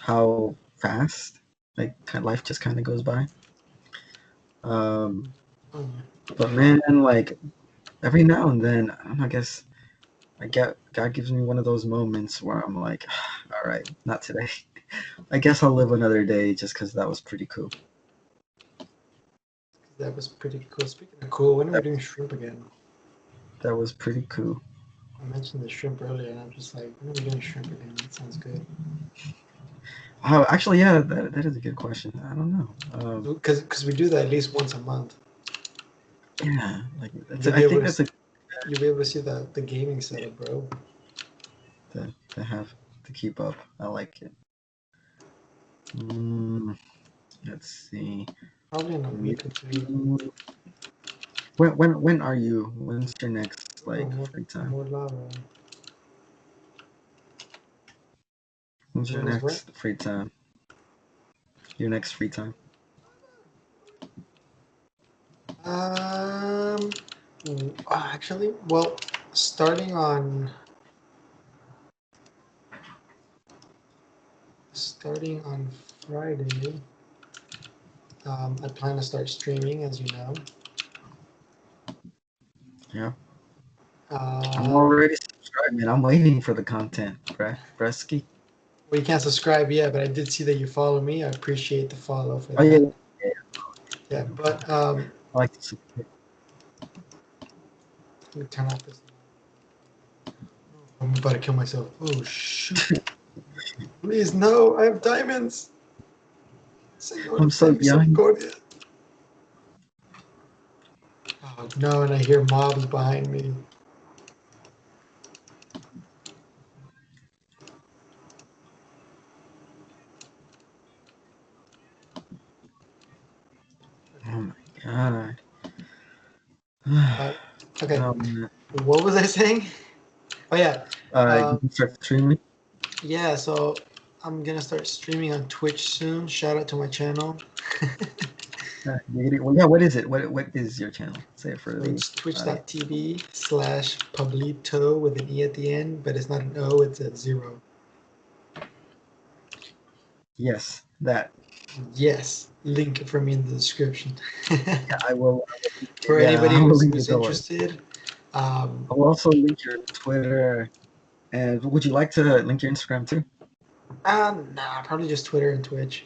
how fast life just kind of goes by. Um, Oh, yeah. but man, like every now and then, I don't know, I guess I get God gives me one of those moments where I'm like, all right, not today. I guess I'll live another day just because that was pretty cool. That was pretty cool. Speaking of cool, when are we That doing shrimp again? that was pretty cool. I mentioned the shrimp earlier, and I'm just like, when are we doing shrimp again? That sounds good. Oh, actually, yeah, that is a good question. I don't know. Because we do that at least once a month. Yeah, like You'll I be able think to that's a you'll be able to see the gaming setup, bro. to have to keep up. I like it. Mm, let's see. Probably in a week or two. When are you? When's your next Oh, like free time? more lava. When's your When is what? next free time? Your next free time? Um, actually, well, starting on starting on Friday, I plan to start streaming, as you know. Yeah. I'm Um, already subscribed, man. I'm waiting for the content, Bresky. well, you can't subscribe yet, but I did see that you follow me. I appreciate the follow for Oh yeah, that. yeah. Yeah, but I like to support. let me turn off this. I'm about to kill myself. Oh shoot! Please no! I have diamonds. I'm Señor so de young. misericordia. Oh no! And I hear mobs behind me. Oh my god. Uh, okay, um, what was I saying? Oh yeah, you um, can start streaming. yeah. So I'm gonna start streaming on Twitch soon. Shout out to my channel. Well, yeah. What is it? What is your channel? Say it for So the it's audience. twitch.tv/pablit0e with an e at the end, but it's not an o; it's a zero. Yes, that. Yes, link for me in the description. Yeah, I will. For Yeah, anybody I will leave it who's below. interested, um, I will also link your Twitter. And would you like to link your Instagram too? nah, probably just Twitter and Twitch.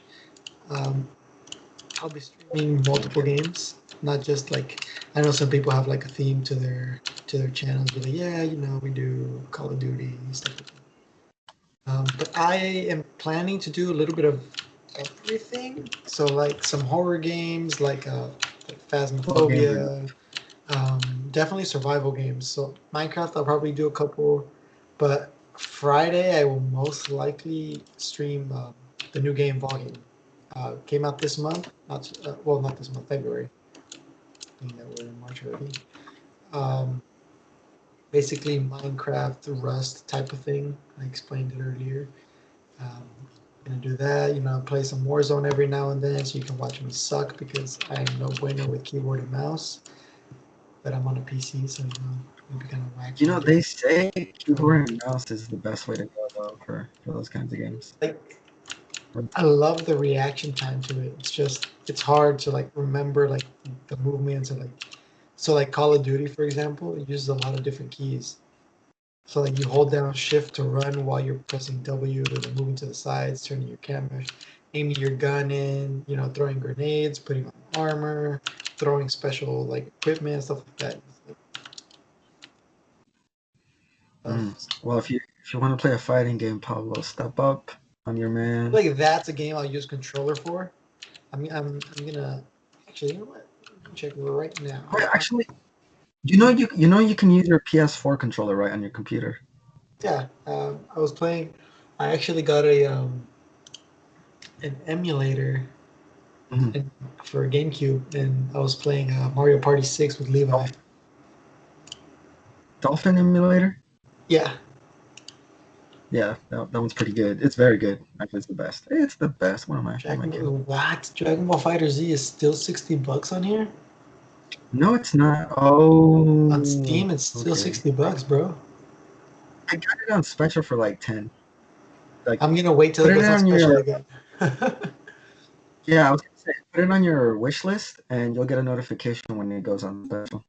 Um, I'll be streaming multiple games, not just like I know some people have like a theme to their channels. Be like, yeah, you know, we do Call of Duty stuff like that. But I am planning to do a little bit of everything. So like some horror games, like What games are you? Phasmophobia, definitely survival games. So Minecraft, I'll probably do a couple, but Friday I will most likely stream the new game Volume. Came out this month, not this month, February. I think that we're in March already. Um, Basically Minecraft Rust type of thing. I explained it earlier. Um, gonna do that. You know, play some Warzone every now and then, so you can watch me suck because I am no bueno with keyboard and mouse. But I'm on a PC, so you know, it'd be kind of whack You to know, get they say trouble. keyboard and mouse is the best way to go though for those kinds of games. Like, I love the reaction time to it. It's just it's hard to like remember like the movements and like so like Call of Duty for example, it uses a lot of different keys. So like you hold down shift to run while you're pressing W to moving to the sides, turning your camera, aiming your gun in, you know, throwing grenades, putting on armor, throwing special like equipment, stuff like that. Mm. Stuff. Well, if you want to play a fighting game, Pablo, step up. I'm your I man. feel like that's a game I'll use controller for. I'm gonna actually, you know what? I'm checking right now. Oh, actually, you can use your PS4 controller right on your computer. Yeah, I was playing. I actually got a an emulator Mhm. in, for a GameCube, and I was playing Mario Party 6 with Levi. Dolphin emulator. Yeah, Yeah, that one's pretty good. It's very good. Actually, it's the best. It's the best. What am I Dragon kidding? Ball, what? Dragon Ball Fighter Z is still $60 on here. No, it's not. On Oh, Steam, it's still okay. 60 bucks, bro. I got it on special for like 10. Like, I'm gonna wait till put it it goes on on special your again. yeah. I was gonna say, put it on your wish list, and you'll get a notification when it goes on special.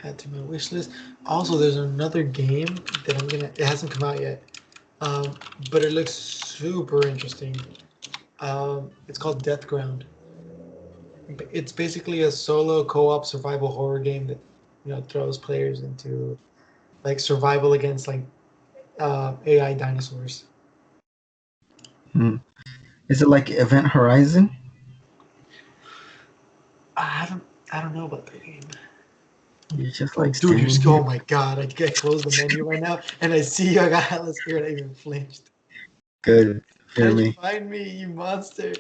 Add to my wish list. Also, there's another game that I'm gonna. It hasn't come out yet, um, but it looks super interesting. It's called Death Ground. It's basically a solo co-op survival horror game that throws players into like survival against like AI dinosaurs. Hmm. Is it like Event Horizon? I haven't. I don't know about the game. You're just Oh, like dude, standing oh here. my god, I can't close the menu right now, and I see you. I got hella scared. I even flinched. Good. How Hear did you me. find me, you monster?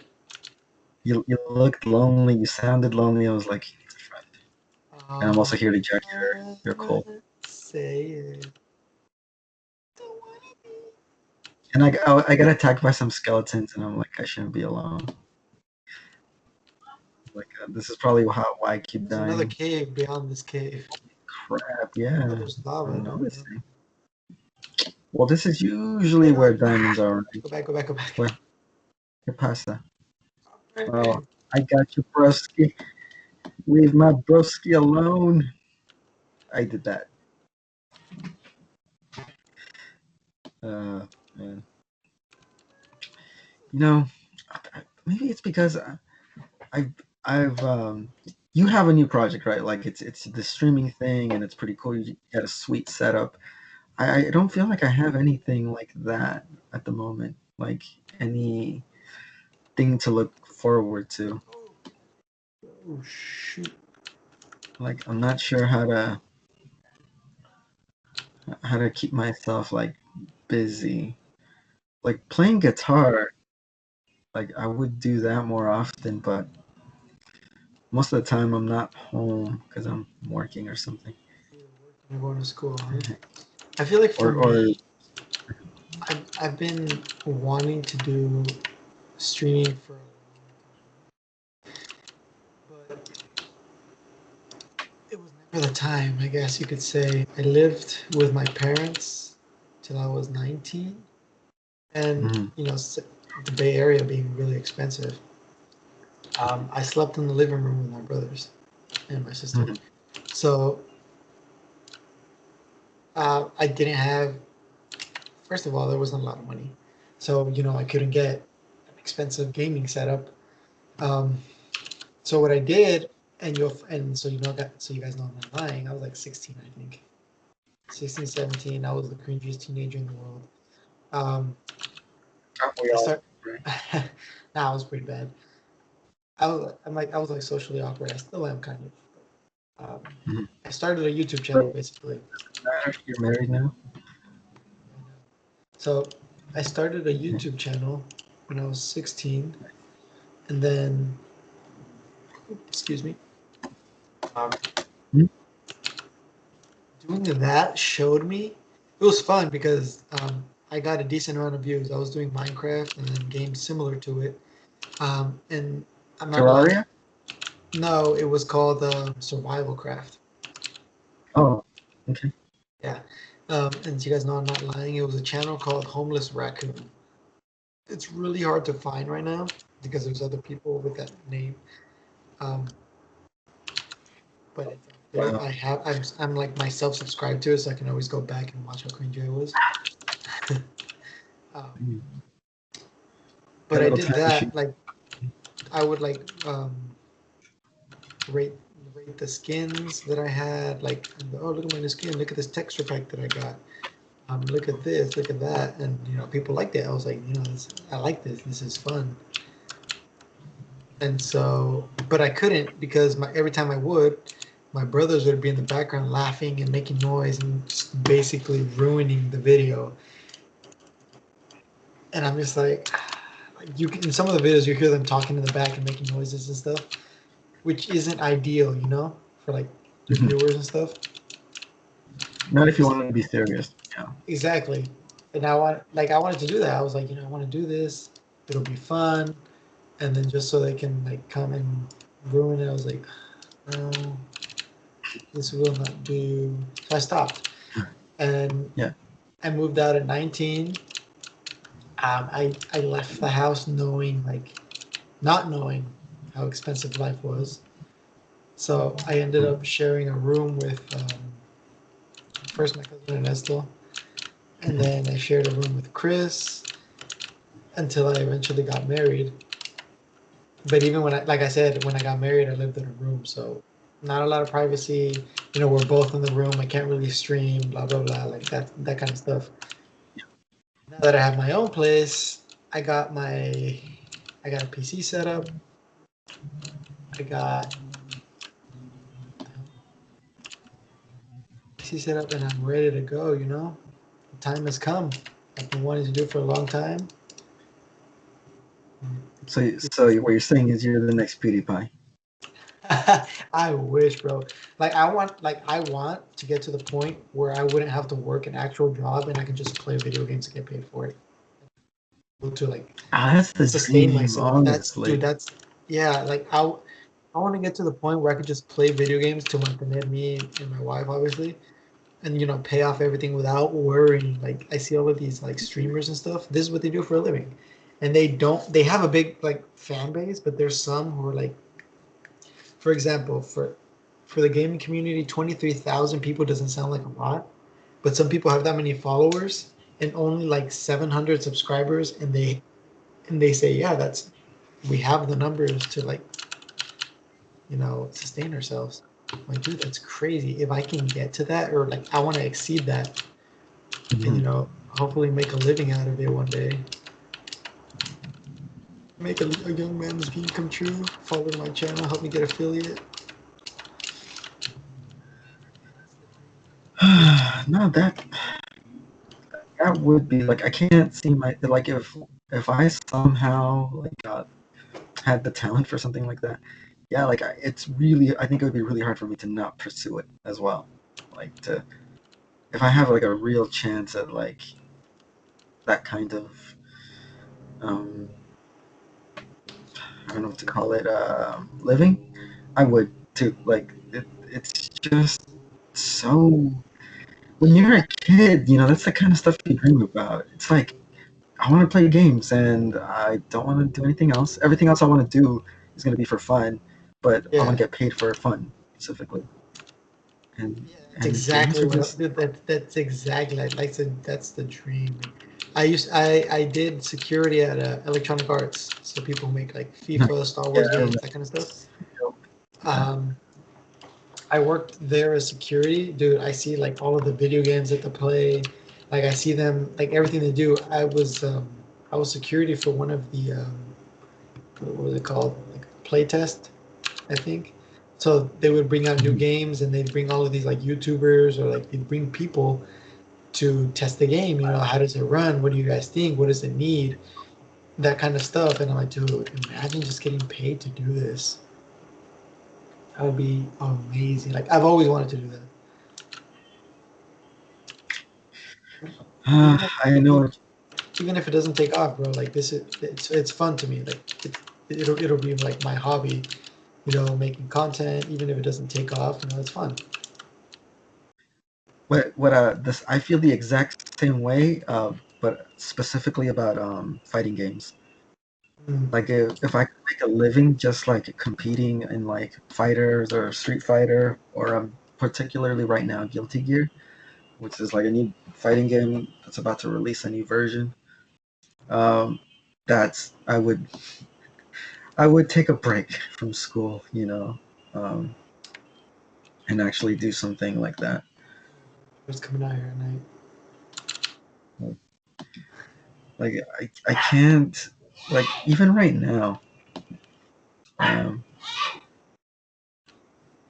You looked lonely. You sounded lonely. I was like, it's a friend. And I'm also here to check your cold. Say it. Don't wanna be. And I got attacked by some skeletons, and I'm like, I shouldn't be alone. Like this is probably why I keep There's another dying. cave beyond this cave. Crap. Oh, Yeah. there's lava. I'm I didn't know. noticing. Well, this is usually Get where up. diamonds are, right? Go back, go back, go back. Where? Get past that. Alright. Oh, I got you, broski. Leave my broski alone. I did that. Man. You know, maybe it's because I've you have a new project, right? Like it's the streaming thing, and it's pretty cool. You got a sweet setup. I don't feel like I have anything like that at the moment. Like anything to look forward to. Oh, shoot. Like I'm not sure how to keep myself like busy. Like playing guitar, like I would do that more often, but most of the time I'm not home because I'm working or something. I'm going to school, huh? I feel like for Or me, I've been wanting to do streaming for a long time, but it was never the time, I guess you could say. I lived with my parents till I was 19, and mhm, the Bay Area being really expensive, I slept in the living room with my brothers and my sister. mhm, So I didn't have. First of all, there wasn't a lot of money, so I couldn't get an expensive gaming setup. Um, so what I did, and so so you guys know I'm not lying. I was like 16, I think, 16, 17. I was the cringiest teenager in the world. Um, aren't we I all? start. Right? Nah, I was pretty bad. I was like socially awkward. I still am kind of. Mhm. I started a YouTube But channel basically. you're married now. So I started a YouTube channel when I was 16, and then, excuse me, um, Mhm. doing that showed me it was fun because I got a decent amount of views. I was doing Minecraft and then games similar to it, and I'm not lying. Terraria? No, it was called Survival Craft. Oh, okay. Yeah, and you guys know I'm not lying. It was a channel called Homeless Raccoon. It's really hard to find right now because there's other people with that name. Um, but it's out there. Wow. I'm like myself subscribed to it, so I can always go back and watch how cringy I was. um, Mm. but Got a I little did time machine. that. Like I would like rate rate the skins that I had. Like, oh, look at my new skin. Look at this texture pack that I got. Look at this. Look at that. And people liked it. I was like, I like this. This is fun. And so, but I couldn't because every time I would, my brothers would be in the background laughing and making noise and just basically ruining the video. And I'm just like, you can, in some of the videos you hear them talking in the back and making noises and stuff, which isn't ideal, for like your Mhm. viewers and stuff. Not I'm if you just want to be serious. Yeah. exactly. And I wanted to do that. I was like, I want to do this. It'll be fun. And then just so they can like come and ruin it, I was like, no, this will not do. So I stopped. And Yeah. I moved out at 19. I left the house knowing like not knowing how expensive life was. So I ended Mhm. up sharing a room with first my cousin Ernesto, and Mhm. then I shared a room with Chris until I eventually got married. But even like I said, when I got married, I lived in a room, so not a lot of privacy. We're both in the room. I can't really stream, blah blah blah, like that kind of stuff. Now that I have my own place, I got I got a PC set up. I got PC set up and I'm ready to go. You know, the time has come. I've been wanting to do it for a long time. So what you're saying is you're the next PewDiePie. I wish, bro. I want to get to the point where I wouldn't have to work an actual job and I can just play video games and get paid for it. To like That's the sustain dream, myself. That's dude. honestly. That's yeah. I want to get to the point where I could just play video games to mantener me and my wife, obviously, and pay off everything without worrying. Like I see all of these like streamers and stuff. This is what they do for a living, and they don't. They have a big like fan base, but there's some who are like, for example, for the gaming community, 23,000 people doesn't sound like a lot, but some people have that many followers and only like 700 subscribers, and they say, yeah, that's we have the numbers to like sustain ourselves. I'm like, dude, that's crazy. If I can get to that, or like I want to exceed that, and Mhm. hopefully make a living out of it one day. Make a young man's dream come true. Follow my channel, help me get affiliate. No, that would be like I can't see my like if I somehow like had the talent for something like that. Yeah, like it's really I think it would be really hard for me to not pursue it as well. Like to if I have like a real chance at like that kind of um I don't know what to call it living, I would too. Like it's just so when you're a kid, that's the kind of stuff you dream about. It's like I want to play games and I don't want to do anything else. Everything else I want to do is going to be for fun, but I want Yeah, to get paid for fun specifically. And yeah, that's and games exactly are what just that's exactly like that's the dream. I did security at Electronic Arts, so people who make like FIFA, Star yeah, Wars I remember. games, that kind of stuff. Um, I worked there as security, dude. I see like all of the video games that they play, like I see them like everything they do. I was security for one of the what was it called, like play test, I think. So they would bring out new Mhm. games and they'd bring all of these like YouTubers or like they'd bring people to test the game. How does it run? What do you guys think? What does it need? That kind of stuff. And I'm like, dude, imagine just getting paid to do this. That would be amazing. Like I've always wanted to do that. Even if I know. even if it doesn't take off, bro, like this is it's fun to me. Like it'll be like my hobby, making content, even if it doesn't take off, it's fun. What this I feel the exact same way, but specifically about fighting games. Mm, Like if I could make a living just like competing in like fighters or Street Fighter or particularly right now Guilty Gear, which is like a new fighting game that's about to release a new version. Um, that's I would take a break from school, um, and actually do something like that. what's coming out here at night? Like I can't like even right now. Um,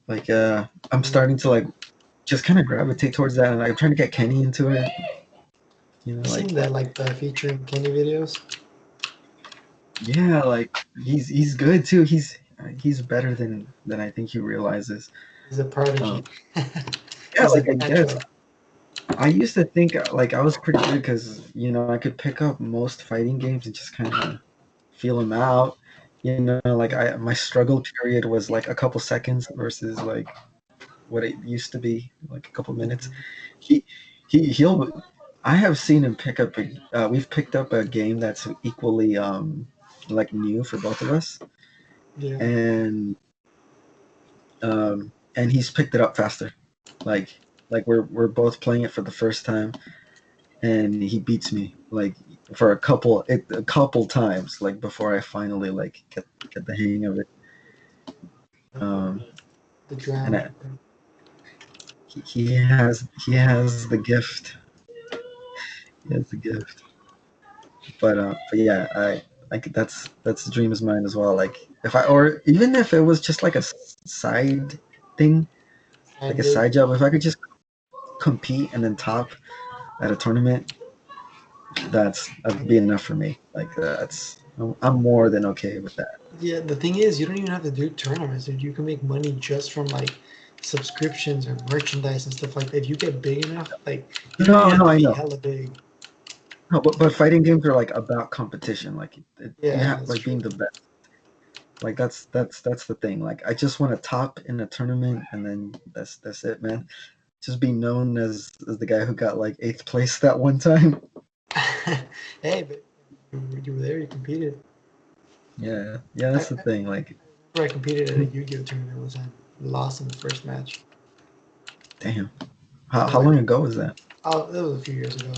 like I'm starting to like just kind of gravitate towards that, and I'm trying to get Kenny into it. I Like seen that like the featuring Kenny videos. yeah, like he's good too. He's better than I think he realizes. He's a prodigy. Um, yeah, He's like a I guess natural. I used to think like I was pretty good because I could pick up most fighting games and just kind of feel them out. Like my struggle period was like a couple seconds versus like what it used to be, like a couple minutes. Mhm. He he'll. I have seen him pick up a. We've picked up a game that's equally like new for both of us, Yeah. and he's picked it up faster. Like we're both playing it for the first time, and he beats me like for a couple times like before I finally like get the hang of it. Um, The and drown. he has the gift. He has the gift. But yeah, I like that's the dream is mine as well. Like if I or even if it was just like a side thing, like Side a gig. side job, if I could just compete and then top at a tournament, that'd be enough for me. Like I'm more than okay with that. Yeah, the thing is, you don't even have to do tournaments, dude. You can make money just from like subscriptions or merchandise and stuff like that. If you get big enough, like you don't even No, have no, to I be know. hella big. No, but fighting games are like about competition. Like you Yeah, have that's like true. being the best. Like that's the thing. Like I just want to top in a tournament, and then that's it, man. Just be known as the guy who got like eighth place that one time. Hey, but you were there. You competed. Yeah, yeah, I that's the thing. Like, remember I competed at a Yu-Gi-Oh tournament one time. Lost in the first match. damn, Yeah, how long ago was that? oh, that was a few years ago.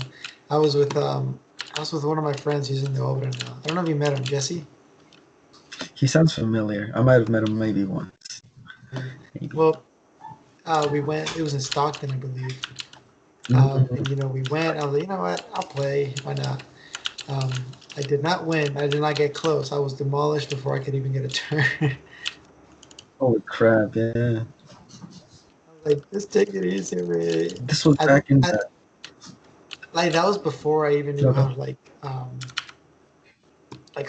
I was with um, I was with one of my friends using the Obra now. I don't know if you met him, Jesse. He sounds familiar. I might have met him maybe once. Yeah. Maybe. Well, we went. It was in Stockton, I believe. And Mm, we went. I was like, you know what? I'll play. Why not? Um, I did not win. I did not get close. I was demolished before I could even get a turn. I holy crap! Yeah, was like, just take it easy, man. this was I, back in I the. like that was before I even knew No, how to like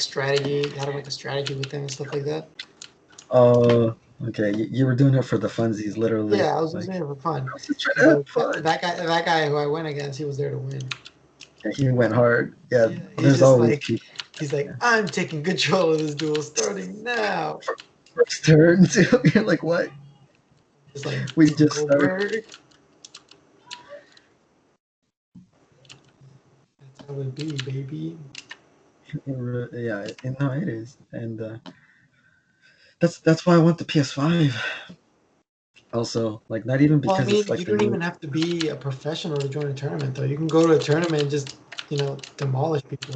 strategy, how to make a strategy with them and stuff like that. oh, okay. You were doing it for the funsies, literally. Yeah, I was just Like, doing it for fun. I was just trying to have But fun. that guy who I went against, he was there to win. Yeah, he went hard. Yeah, Yeah, he's there's just always like, people. he's like, Yeah. I'm taking control of this duel starting now. First turn, too. You're like, what? Just like We just started. Goldberg. That's how it be, baby. Yeah, no, it is, and that's why I want the PS5. Also, like, not even Well, I because it's mean, you like the don't new. even have to be a professional to join a tournament, though. You can go to a tournament and just, demolish people.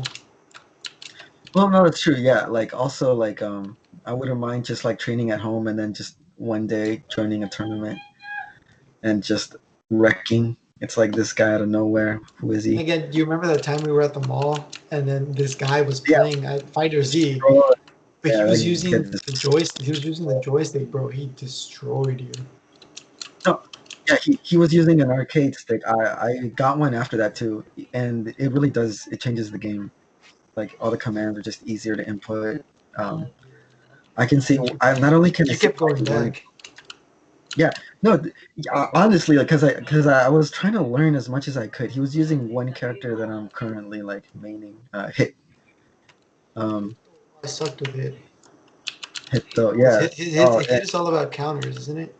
Well, no, it's true. Yeah, like also like I wouldn't mind just like training at home and then just one day joining a tournament and just wrecking. It's like this guy out of nowhere. Who is And he? again, do you remember that time we were at the mall and then this guy was Yeah, playing Fighter Z, bro. but he Yeah, was that using kid the just. joystick. He was using the joystick, bro. He destroyed you. No, yeah, he was using an arcade stick. I got one after that too, and it really does. It changes the game. Like all the commands are just easier to input. Um, I can see. And I not only can I you see kept why going he wanted. back. Yeah, no, honestly, like, cause I was trying to learn as much as I could. He was using one character that I'm currently like maining. Hit. Um, I sucked with it. hit though. Because Yeah. Oh, hit is all about counters, isn't it?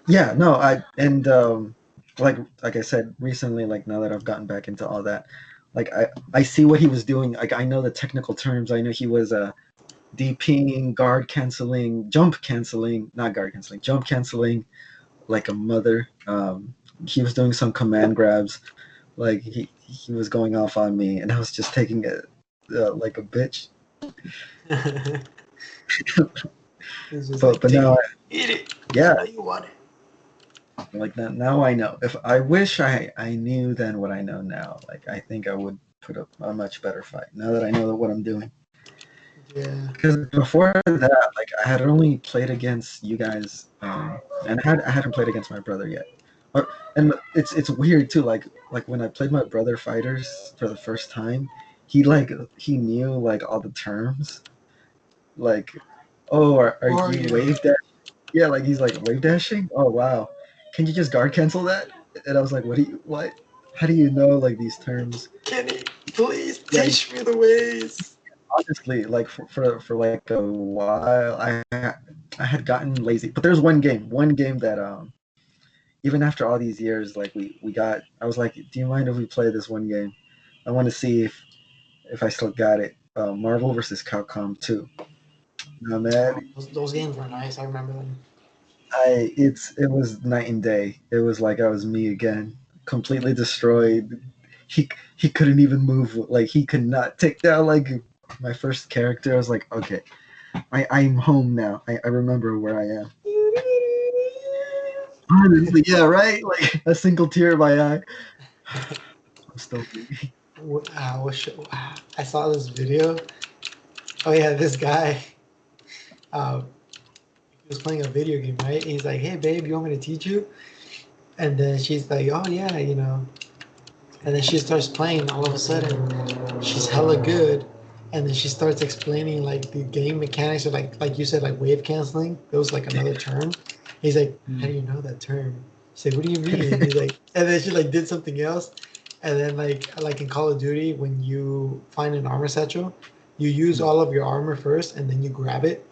yeah. No, I and like I said recently, like now that I've gotten back into all that, like I see what he was doing. Like I know the technical terms. I know he was DPing, guard canceling, jump canceling, not guard canceling, jump canceling, like a mother. He was doing some command grabs. Like he was going off on me, and I was just taking it like a bitch. It's just but like, but take now, it, eat it. yeah, I know you want it. like now I know. If I wish I knew then what I know now, like I think I would put up a much better fight now that I know what I'm doing. Yeah. Because before that, like I had only played against you guys, and I hadn't played against my brother yet. And it's weird too. Like when I played my brother fighters for the first time, he knew like all the terms. Like, oh, are Or you you, wave dash? Yeah, like he's like wave dashing. Oh wow, can you just guard cancel that? And I was like, what do you what? How do you know like these terms? Kenny, please Yeah, teach me the ways. honestly, like for like a while, I had gotten lazy. But there's one game that even after all these years, like we got. I was like, do you mind if we play this one game? I want to see if I still got it. Marvel versus Capcom 2. No Oh, man, those games were nice. I remember them. it was night and day. It was like I was me again, completely destroyed. He couldn't even move. Like he could not take down like my first character. I was like, okay, I'm home now. I remember where I am. Honestly, yeah, right. Like a single tear in my eye. I'm still me. I saw this video. Oh yeah, this guy. He was playing a video game, right? He's like, "Hey babe, you want me to teach you?" And then she's like, oh yeah, you know. And then she starts playing. All of a sudden, she's hella good. And then she starts explaining like the game mechanics, or like you said, like wave canceling. It was like another term. He's like, how do you know that term? She's like, what do you mean? He's like, and then she like did something else. And then like in Call of Duty, when you find an armor satchel, you use all of your armor first, and then you grab it.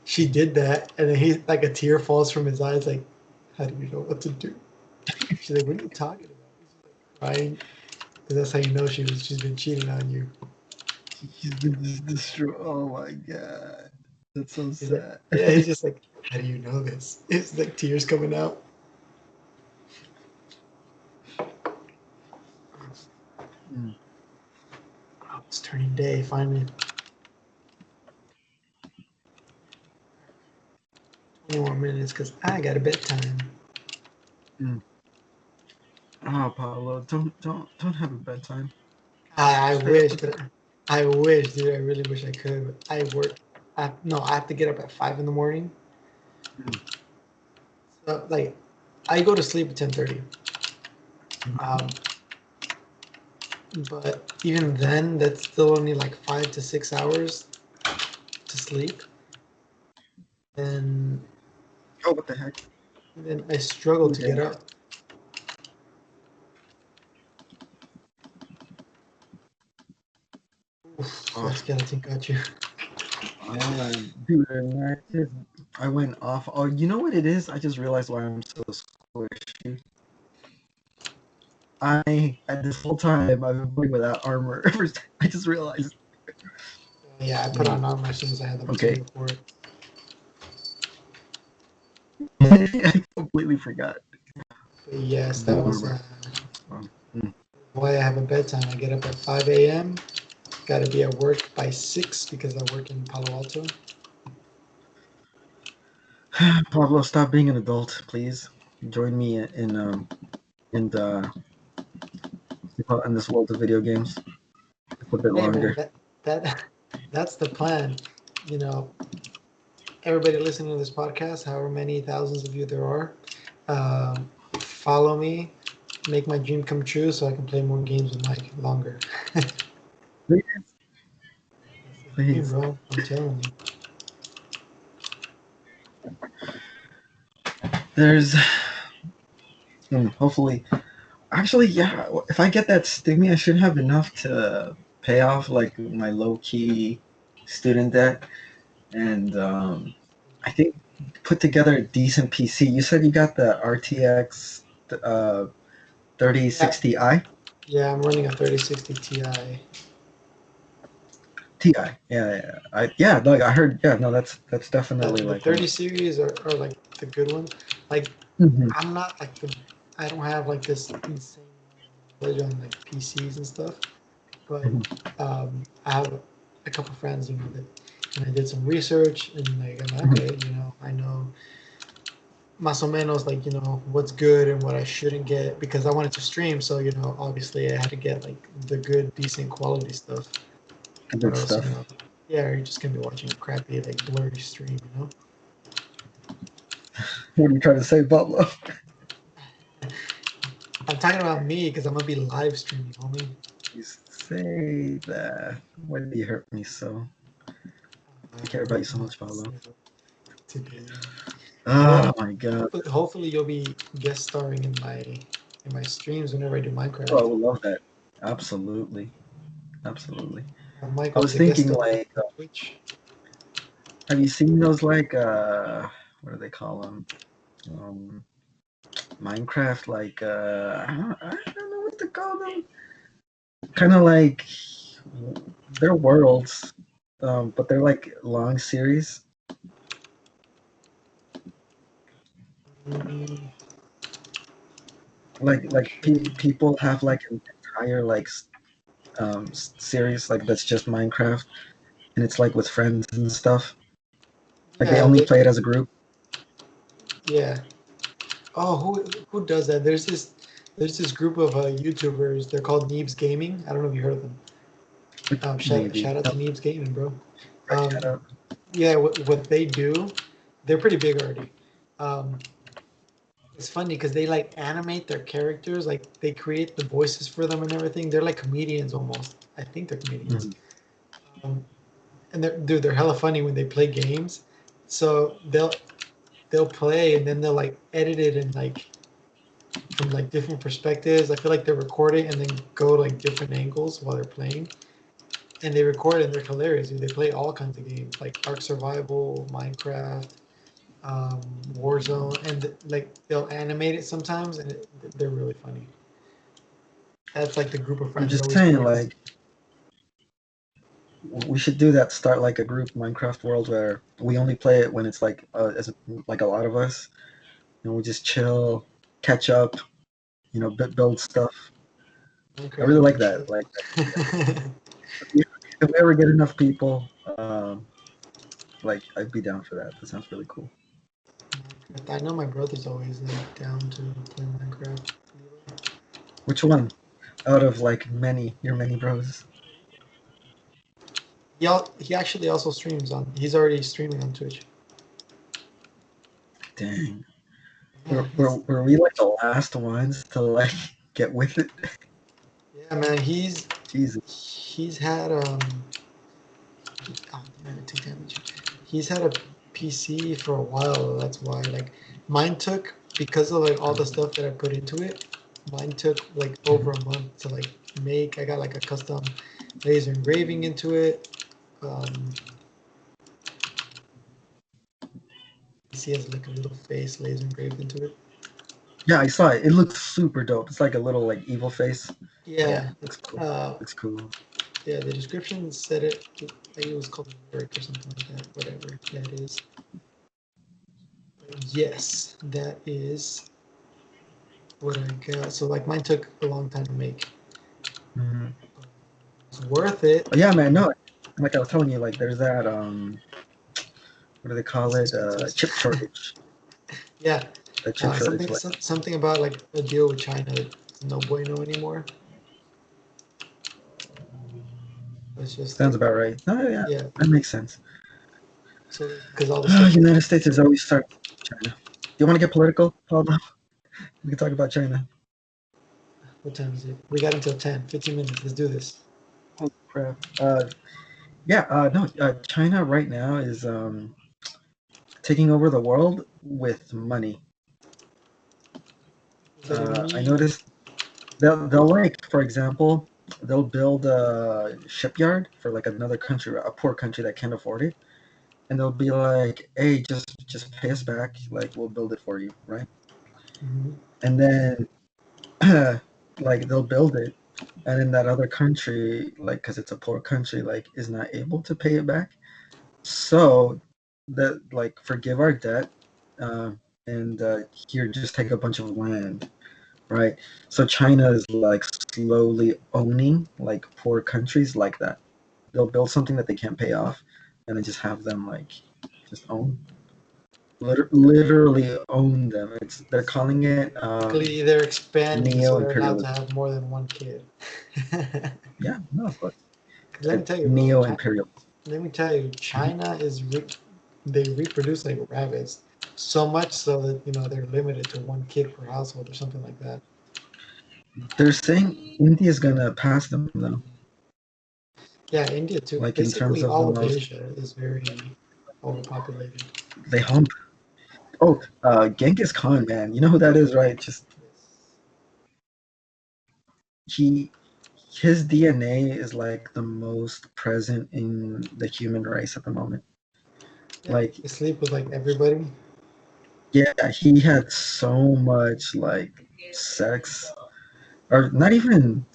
She did that, and then he like a tear falls from his eyes. Like, how do you know what to do? She's like, what are you talking about? He's like crying because that's how you know she's been cheating on you. He's been just destroyed. Oh my god, that's so He's like, sad. yeah, he's just like, how do you know this? It's like tears coming out. Mm, Oh, it's turning day finally. 20 more minutes because I got a bedtime. mm. Oh, Pablo, don't have a bedtime. I Stay up wish, with the. but I wish, dude. I really wish I could. But I work. No, I have to get up at 5 in the morning. Mm, So like, I go to sleep at 10:30. Um, but even then, that's still only like 5 to 6 hours to sleep, and oh, what the heck? then I struggle Oh, to get damn. up. Oof, Oh, that skeleton got you. dude, and I went off. Oh, you know what it is? I just realized why I'm so squishy. At this whole time I've been playing without armor. I just realized. Yeah, I put Mm, on armor as soon as I had the okay, material for it. I completely forgot But yes, the that was armor. Mm. why I have a bedtime. I get up at 5 a.m. Got to be at work by 6 because I work in Palo Alto. Pablo, stop being an adult, please. Join me in the in this world of video games. It's a bit Hey man, longer. that that's the plan. You know, everybody listening to this podcast, however many thousands of you there are, follow me, make my dream come true, so I can play more games with Mike longer. That's Please, the dream, please. bro. I'm telling you. There's hopefully. Actually, yeah. If I get that stimmy, I should have enough to pay off like my low key student debt, and I think put together a decent PC. You said you got the RTX uh, Yeah, 3060i. yeah. I'm running a 3060 Ti. Ti. Yeah, yeah. Yeah. Like I heard. Yeah, no, that's definitely The like 30 one. series are like the good ones. Like Mhm, I'm not like I don't have like this insane knowledge on like PCs and stuff, but mhm, I have a couple friends, you know, that and I did some research and like I'm like, mhm, okay, you know, I know más o menos like you know what's good and what I shouldn't get because I wanted to stream, so you know obviously I had to get like the good, decent quality stuff, or good else you stuff. know, yeah, you're just gonna be watching a crappy like blurry stream, you know. What are you trying to say, Pablo? I'm talking about me because I'm gonna be live streaming, homie. You say that. Why do you hurt me so? I care about you so much, Pablo. Today. Oh Well, my god. hopefully you'll be guest starring in my streams whenever I do Oh, I Minecraft. would love that. Absolutely. Absolutely. I Michael was as a guest thinking star like, on Twitch. have you seen those like what do they call them? Um, Minecraft like I don't know what to call them. Kind of like they're worlds, but they're like long series. Mm, not sure. People have like an entire like series like that's just Minecraft, and it's like with friends and stuff. Like they Yeah, only play it as a group. yeah. Oh, who does that? There's this group of YouTubers. They're called Neebs Gaming. I don't know if you heard of them. Maybe. Shout out Oh, to Neebs Gaming, bro. right, shout Um, out. yeah, what they do, they're pretty big already. Um, It's funny because they like animate their characters, like they create the voices for them and everything. They're like comedians almost. I think they're comedians. Mhm. And they're hella funny when they play games. So they'll play and then they'll like edit it and like from like different perspectives. I feel like they're recording and then go to like different angles while they're playing. And they record and they're hilarious. Dude. They play all kinds of games like Ark Survival, Minecraft, Warzone, and like they'll animate it sometimes, and they're really funny. That's like the group of I'm friends that just always saying, play. like, we should do that. Start like a group Minecraft world where we only play it when it's like like a lot of us, and we just chill, catch up, build stuff. I Minecraft really would like be that. chill. Like, if we ever get enough people, like, I'd be down for that. That sounds really cool. I know my brother's always like down to play Minecraft. Which one out of like your many bros? He actually also streams on. He's already streaming on Twitch. Dang, Yeah, were we like the last ones to like get with it? yeah, man. Jesus, He's had oh, damn, I take damage. He's had a PC for a while. That's why like mine took because of like all the stuff that I put into it. Mine took like over a month to like make. I got like a custom laser engraving into it. Um, he has like a little face laser engraved into it. yeah, I saw it. It looks super dope. It's like a little like evil face. Yeah, Yeah, looks cool. uh, Looks cool. yeah. The description said it. Like it was called lyric or something like that. Whatever that is. But yes, that is what I got. So like mine took a long time to make. Hmm. It's worth it. But yeah, man. No, like I was telling you, like there's that what do they call it? Subtitles. Chip shortage. Yeah, The chip shortage. something Like something about like a deal with China. It's no bueno anymore. It's just sounds like about right. No, yeah, yeah. that makes sense. So because all the stuff. United States is always starting with China. Do you want to get political, Pablo? We can talk about China. What time is it? We got until 10, 15 minutes. Let's do this. Holy crap. Yeah. No. China right now is taking over the world with money. What does that I mean? noticed they'll like, for example, they'll build a shipyard for like another country, a poor country that can't afford it, and they'll be like, "Hey, just pay us back. Like we'll build it for you, right?" Mm-hmm. And then like they'll build it, and then that other country, like because it's a poor country, like is not able to pay it back. So that like forgive our debt, uh, and here just take a bunch of land, right? So China is like slowly owning like poor countries like that. They'll build something that they can't pay off, and then just have them like just own, literally own them. It's they're calling it Basically, they're expanding, neo so they're allowed to imperialism. have more than one kid. Yeah, no, of course. Let me It's tell you, bro. neo imperialism. Let me tell you, China is they reproduce like rabbits, so much so that they're limited to one kid per household or something like that. They're saying India is gonna pass them though, Yeah, India too. like in terms Basically, of the all of most Asia is very overpopulated. they hump. Oh, Genghis Khan, man, you know who that is, right? Just Yes. he his DNA is like the most present in the human race at the moment. Yeah, Like, they sleep with like everybody. yeah, he had so much like sex, or not even.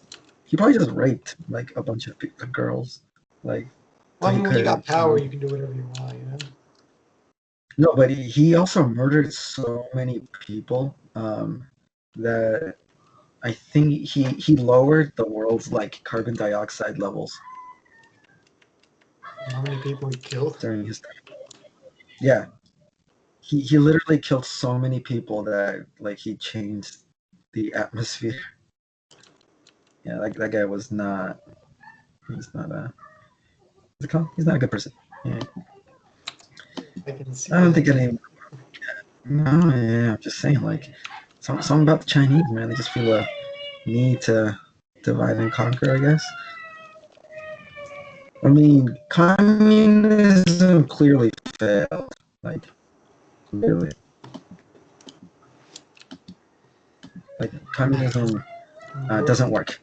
He probably just raped like a bunch of girls, like so Well, I he mean, when you got could. power, you can do whatever you want, No, but he also murdered so many people that I think he lowered the world's like carbon dioxide levels How many people he killed? during his time. Yeah, he literally killed so many people that like he changed the atmosphere. Yeah, like that guy was not. He's not a. What's it called? He's not a good person. Yeah, I can see I don't that. think any. No, yeah, I'm just saying, like, something about the Chinese, man. They just feel a need to divide and conquer, I guess. I mean, communism clearly failed. Like, clearly. Like, communism doesn't work.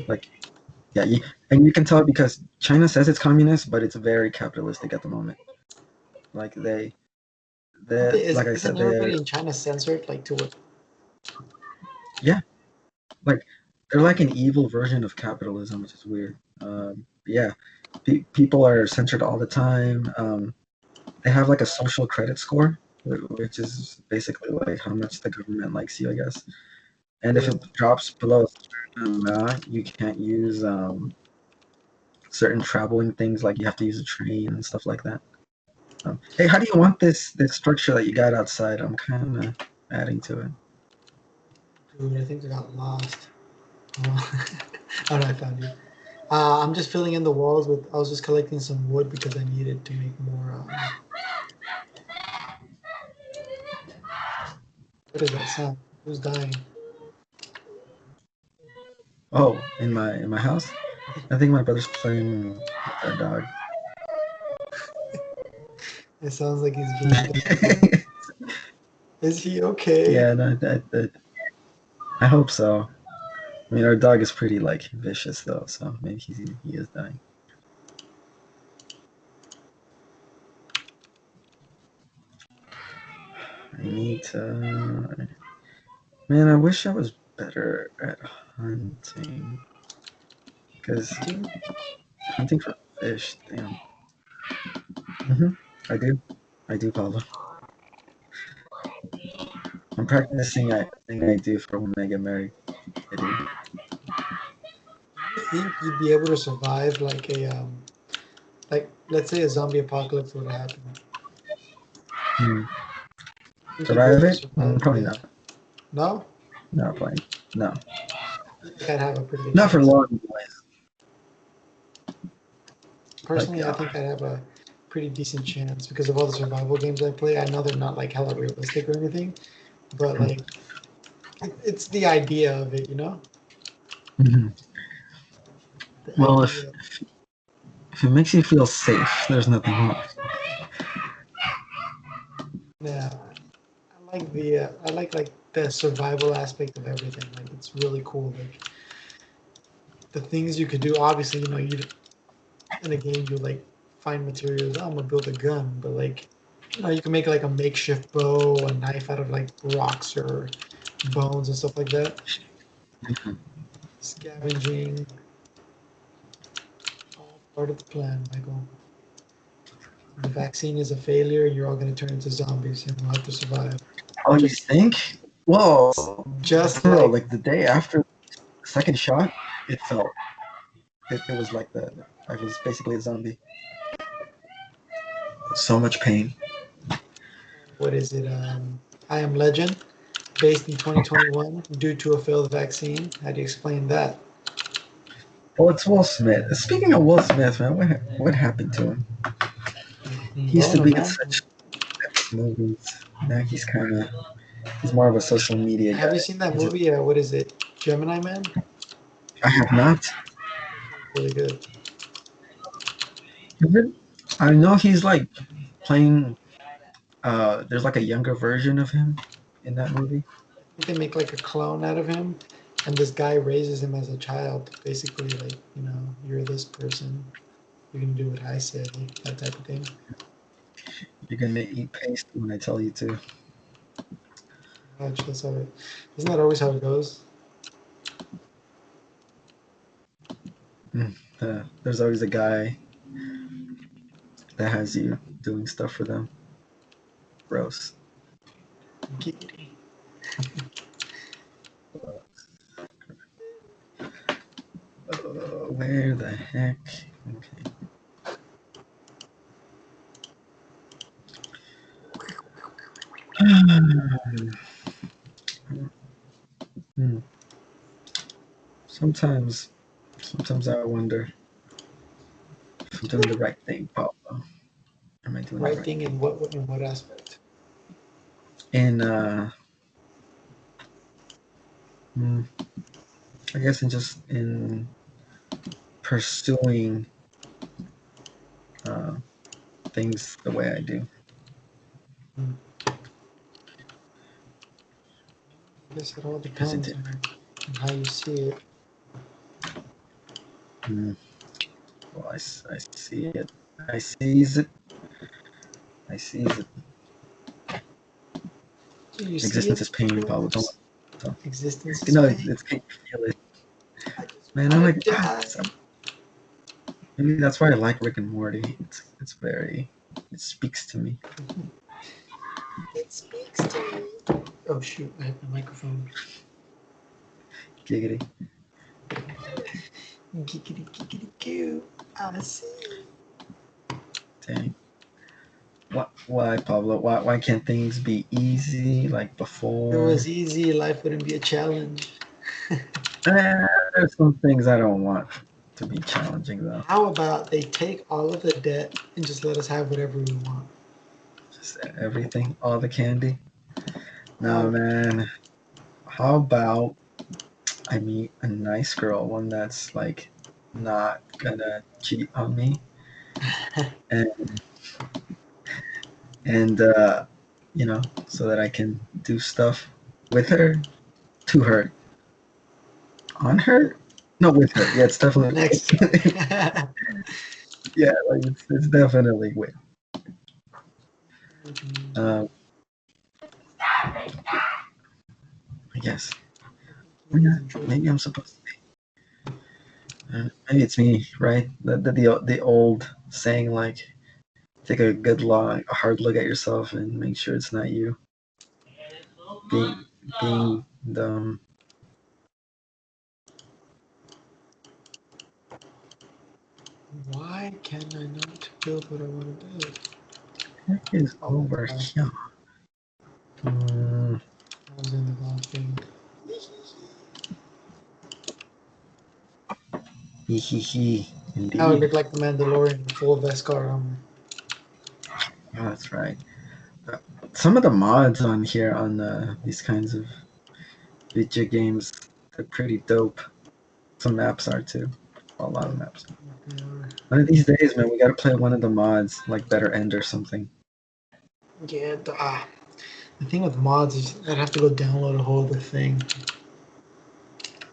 Like, yeah, and you can tell because China says it's communist, but it's very capitalistic at the moment. Like, like I said, Isn't everybody in China censored like to what? yeah, like, they're like an evil version of capitalism, which is weird. Yeah, people are censored all the time. They have like a social credit score, which is basically like how much the government likes you, I guess. And if Yeah. it drops below a certain amount, you can't use certain traveling things, like you have to use a train and stuff like that. Hey, how do you want this structure that you got outside? I'm kind of adding to it. Dude, I think I got lost. Oh, oh no, I found you. I'm just filling in the walls with. I was just collecting some wood because I needed to make more. What is that sound? Who's dying? Oh, in my house, I think my brother's playing with our dog. It sounds like he's being attacked. Is he okay? Yeah, no, I hope so. I mean, our dog is pretty like vicious though, so maybe he is dying. I need to. Man, I wish I was better at hunting. Because Hunting? hunting for fish, damn. hmm I do. I do, Pablo. I'm practicing everything I do for when I get married. I do. Do you think you'd be able to survive like like let's say a zombie apocalypse would happen? Hmm. Think you'd be Survive able to it? survive? Probably Yeah. not. No? No, probably no. I think I'd have a pretty good Not for chance. long, boys. Like, Personally, I think I'd have a pretty decent chance because of all the survival games I play. I know they're not like hella realistic or anything, but like it's the idea of it, you know? mhm. The Well, idea. if it makes you feel safe, there's nothing wrong. Yeah. I like the survival aspect of everything. Like it's really cool. Like the things you could do. Obviously, you know, you in a game you like find materials. Oh, I'm gonna build a gun, but like you know, you can make like a makeshift bow, a knife out of like rocks or bones and stuff like that. Scavenging, all part of the plan, Michael. The vaccine is a failure. You're all gonna turn into zombies, and we'll have to survive. Oh, you Just, think? Whoa, just bro! like Like the day after the second shot, it felt it was like I was basically a zombie. So much pain. what is it? I Am Legend, based in 2021 due to a failed vaccine. How do you explain that? Well, it's Will Smith. Speaking of Will Smith, man, what happened to him? He used to Boner, be in man. such epic movies. Now he's more of a social media Have you guy. seen that movie? What is it? Gemini Man. I have not. Really good. I know he's like playing. There's like a younger version of him in that movie. I think they make like a clone out of him, and this guy raises him as a child. Basically, like you know, you're this person. You're gonna do what I say, that type of thing. You're gonna eat paste when I tell you to. Much. That's how it. Isn't that always how it goes? There's always a guy that has you doing stuff for them. Gross. Giggity. Where the heck? Okay. Hmm. Sometimes, sometimes I wonder if I'm doing the right thing, Pablo. Am I doing the Right right thing thing? in what aspect? in mm, I guess in just in pursuing uh, things the way I do. Mm. I guess it all Is it depends different? on how you see it. Mm. Well, I see it. I seize it. I seize it. Do you see Existence it, is pain, Pablo. Don't perhaps? don't. Existence is No, pain. it's can you feel it, I just man. I'm want like to die. maybe that's why I like Rick and Morty. It's very it speaks to me. It speaks to me. Oh shoot! I hit my microphone. Giggity. Giggity giggity goo. I see. Dang. Why, Pablo? Why can't things be easy like If it before? was easy, life wouldn't be a challenge. There's some things I don't want to be challenging though. How about they take all of the debt and just let us have whatever we want? Just everything, all the candy. No, How man. How about I meet a nice girl, one that's like not gonna cheat on me, and and so that I can do stuff with her, to her, on her. No, with her. Yeah, it's definitely next? yeah, like it's definitely with. Um, I guess. Or not. Maybe I'm supposed to. Maybe it's me, right? The old saying like, take a good long, a hard look at yourself and make sure it's not you. Being being the Why can I not build what I want to build? heck is Oh, over I here. Mm, was in the wrong thing. hee hee hee. Now it Indeed. looked like the Mandalorian in full Beskar armor. Oh, that's right. Uh, some of the mods on here on these kinds of video games, they're pretty dope. Some maps are too. A lot of maps. They are. One of these days, man, we gotta play one of the mods, like Better End or something. Yeah, the thing with mods is I'd have to go download a whole other thing.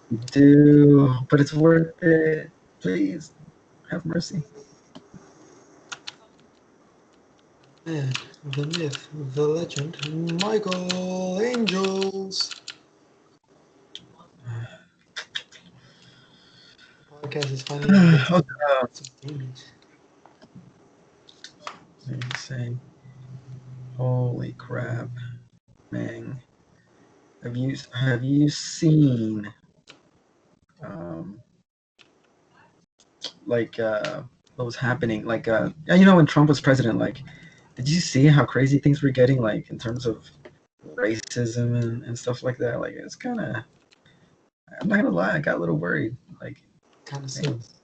We do, but it's worth it. Please, have mercy. Man, the myth, the legend, Michael Angels. The podcast is finally gonna get Oh, some demons. let me say, holy crap, man. Have you seen um like what was happening? Like yeah, when Trump was president, like did you see how crazy things were getting like in terms of racism and stuff like that? Like it's kinda I'm not gonna lie, I got a little worried. Like, Kind of dang, sucks.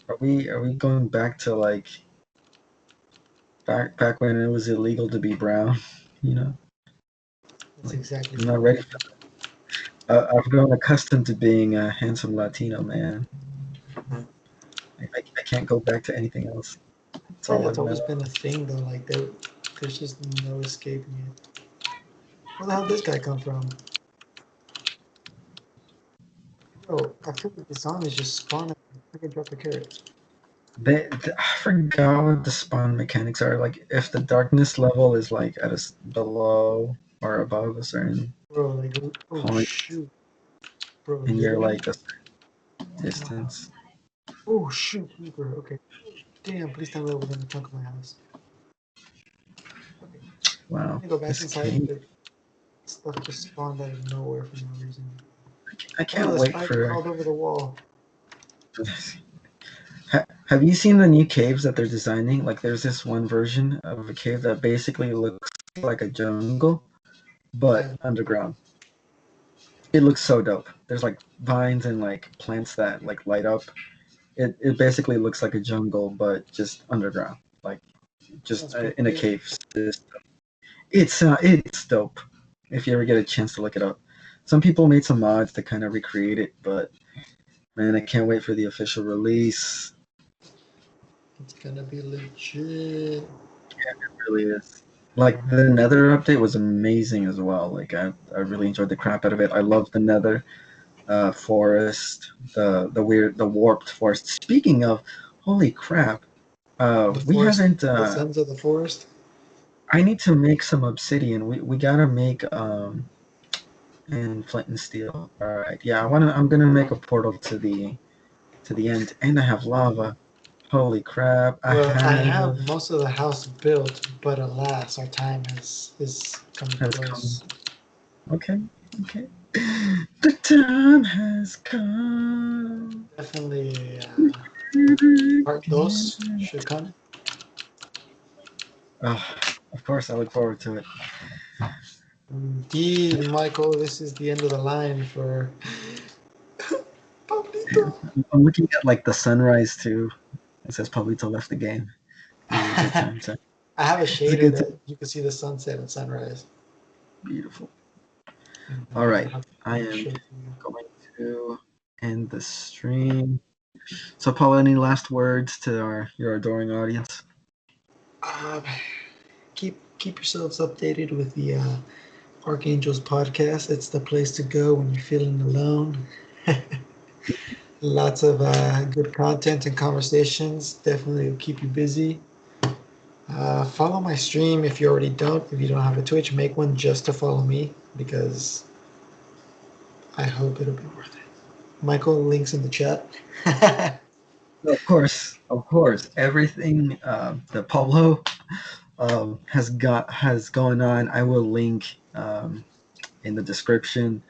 are we going back to like back when it was illegal to be brown? You know, That's like exactly I'm what not we're ready. doing. I've grown accustomed to being a handsome Latino man. I can't go back to anything else. I It's feel like all that's like always mellow. been a thing though. Like there's just no escaping it. Where the hell did this guy come from? Bro, I feel like the song is just spawning. I could drop a carrot. I forgot what the spawn mechanics are. Like, if the darkness level is like below or above a certain Bro, like, oh point, shoot. Bro, and you're literally? like a Wow. distance. Oh shoot, creeper. Okay. Damn, please tell me that within the trunk of my house. Okay. I'm Wow, gonna go back this inside, cave. but stuff just spawned out of nowhere for no reason. I Oh, can't the wait spider for. crawled over the wall. Have you seen the new caves that they're designing? Like, there's this one version of a cave that basically looks like a jungle, I but have underground. It looks so dope. There's like vines and like plants that like light up. It basically looks like a jungle, but just underground, like just That's pretty in a cool. cave system. It's dope. If you ever get a chance to look it up, some people made some mods to kind of recreate it, but man, I can't wait for the official release. It's gonna be legit. It really is. Like the Nether update was amazing as well. Like I really enjoyed the crap out of it. I love the Nether forest, the warped forest. Speaking of, holy crap, The we forest, haven't. the sons of the forest. I need to make some obsidian. We gotta make and flint and steel. All right, yeah. I'm gonna make a portal to the end, and I have lava. Holy crap! I Well, I have have most of the house built, but alas, our time is coming has come. close. Okay, okay. The time has come. Definitely, part dos Again. should come. Of course, I look forward to it. Indeed, Michael, this is the end of the line for Pablito. I'm looking at like the sunrise too. It says Pablito left the game. This is a good time to. I have a It's a shader good time. that you can see the sunset and sunrise. Beautiful. And All I'll right, have I to am show it to you. going to end the stream. So, Paul, any last words to your adoring audience? Um, keep yourselves updated with the Archangels podcast. It's the place to go when you're feeling alone. Lots of good content and conversations. Definitely will keep you busy. Follow my stream if you already don't. If you don't have a Twitch, make one just to follow me because I hope it'll be worth it. Michael, links in the chat. Of course, of course. Everything that Pablo has going on, I will link in the description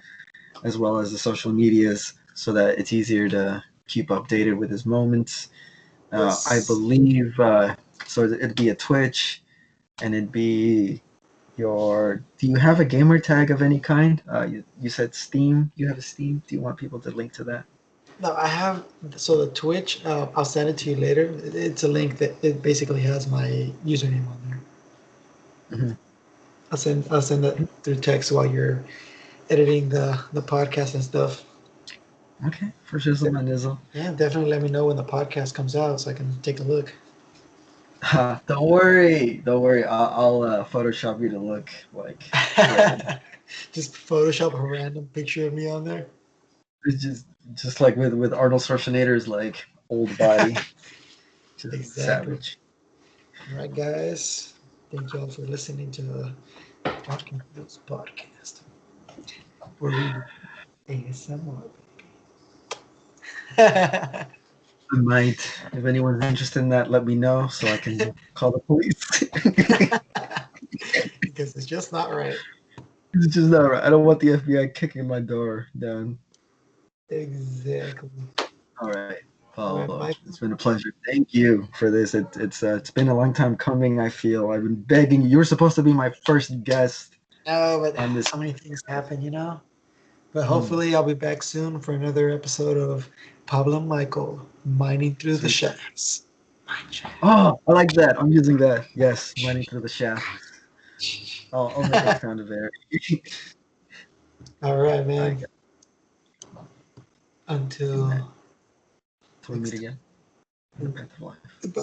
as well as the social medias so that it's easier to keep updated with his moments. I Yes. believe so. It'd be a Twitch, and it'd be your. Do you have a gamer tag of any kind? You said Steam. You have a Steam. Do you want people to link to that? No, I have. So the Twitch, I'll send it to you later. It's a link that it basically has my username on there. Mm-hmm. I'll send that through text while you're editing the podcast and stuff. Okay, for shizzle my nizzle. Yeah, definitely let me know when the podcast comes out so I can take a look. Don't worry, don't worry. I'll Photoshop you to look like ready. Just Photoshop a random picture of me on there. It's just like with Arnold Schwarzenegger's like old body, just Exactly. savage. All right, guys. Thank you all for listening to the Talking Fields podcast, where we do ASMR, baby. I might, if anyone's interested in that, let me know so I can call the police. Because it's just not right. It's just not right. I don't want the FBI kicking my door down. Exactly. All right, All right, Paulo, it's Michael. been a pleasure. Thank you for this. It's been a long time coming. I feel I've been begging. You were supposed to be my first guest No, but on this. so many things happen, you know? But Hmm, hopefully, I'll be back soon for another episode of Pablo and Michael mining through the sweet. shafts. Mine shaft. Oh, I like that. I'm using that. Yes, running through the shaft. I'll make a sound of it. All right, I man. got you, man. Until Till we next meet time. again in the path of life. Goodbye.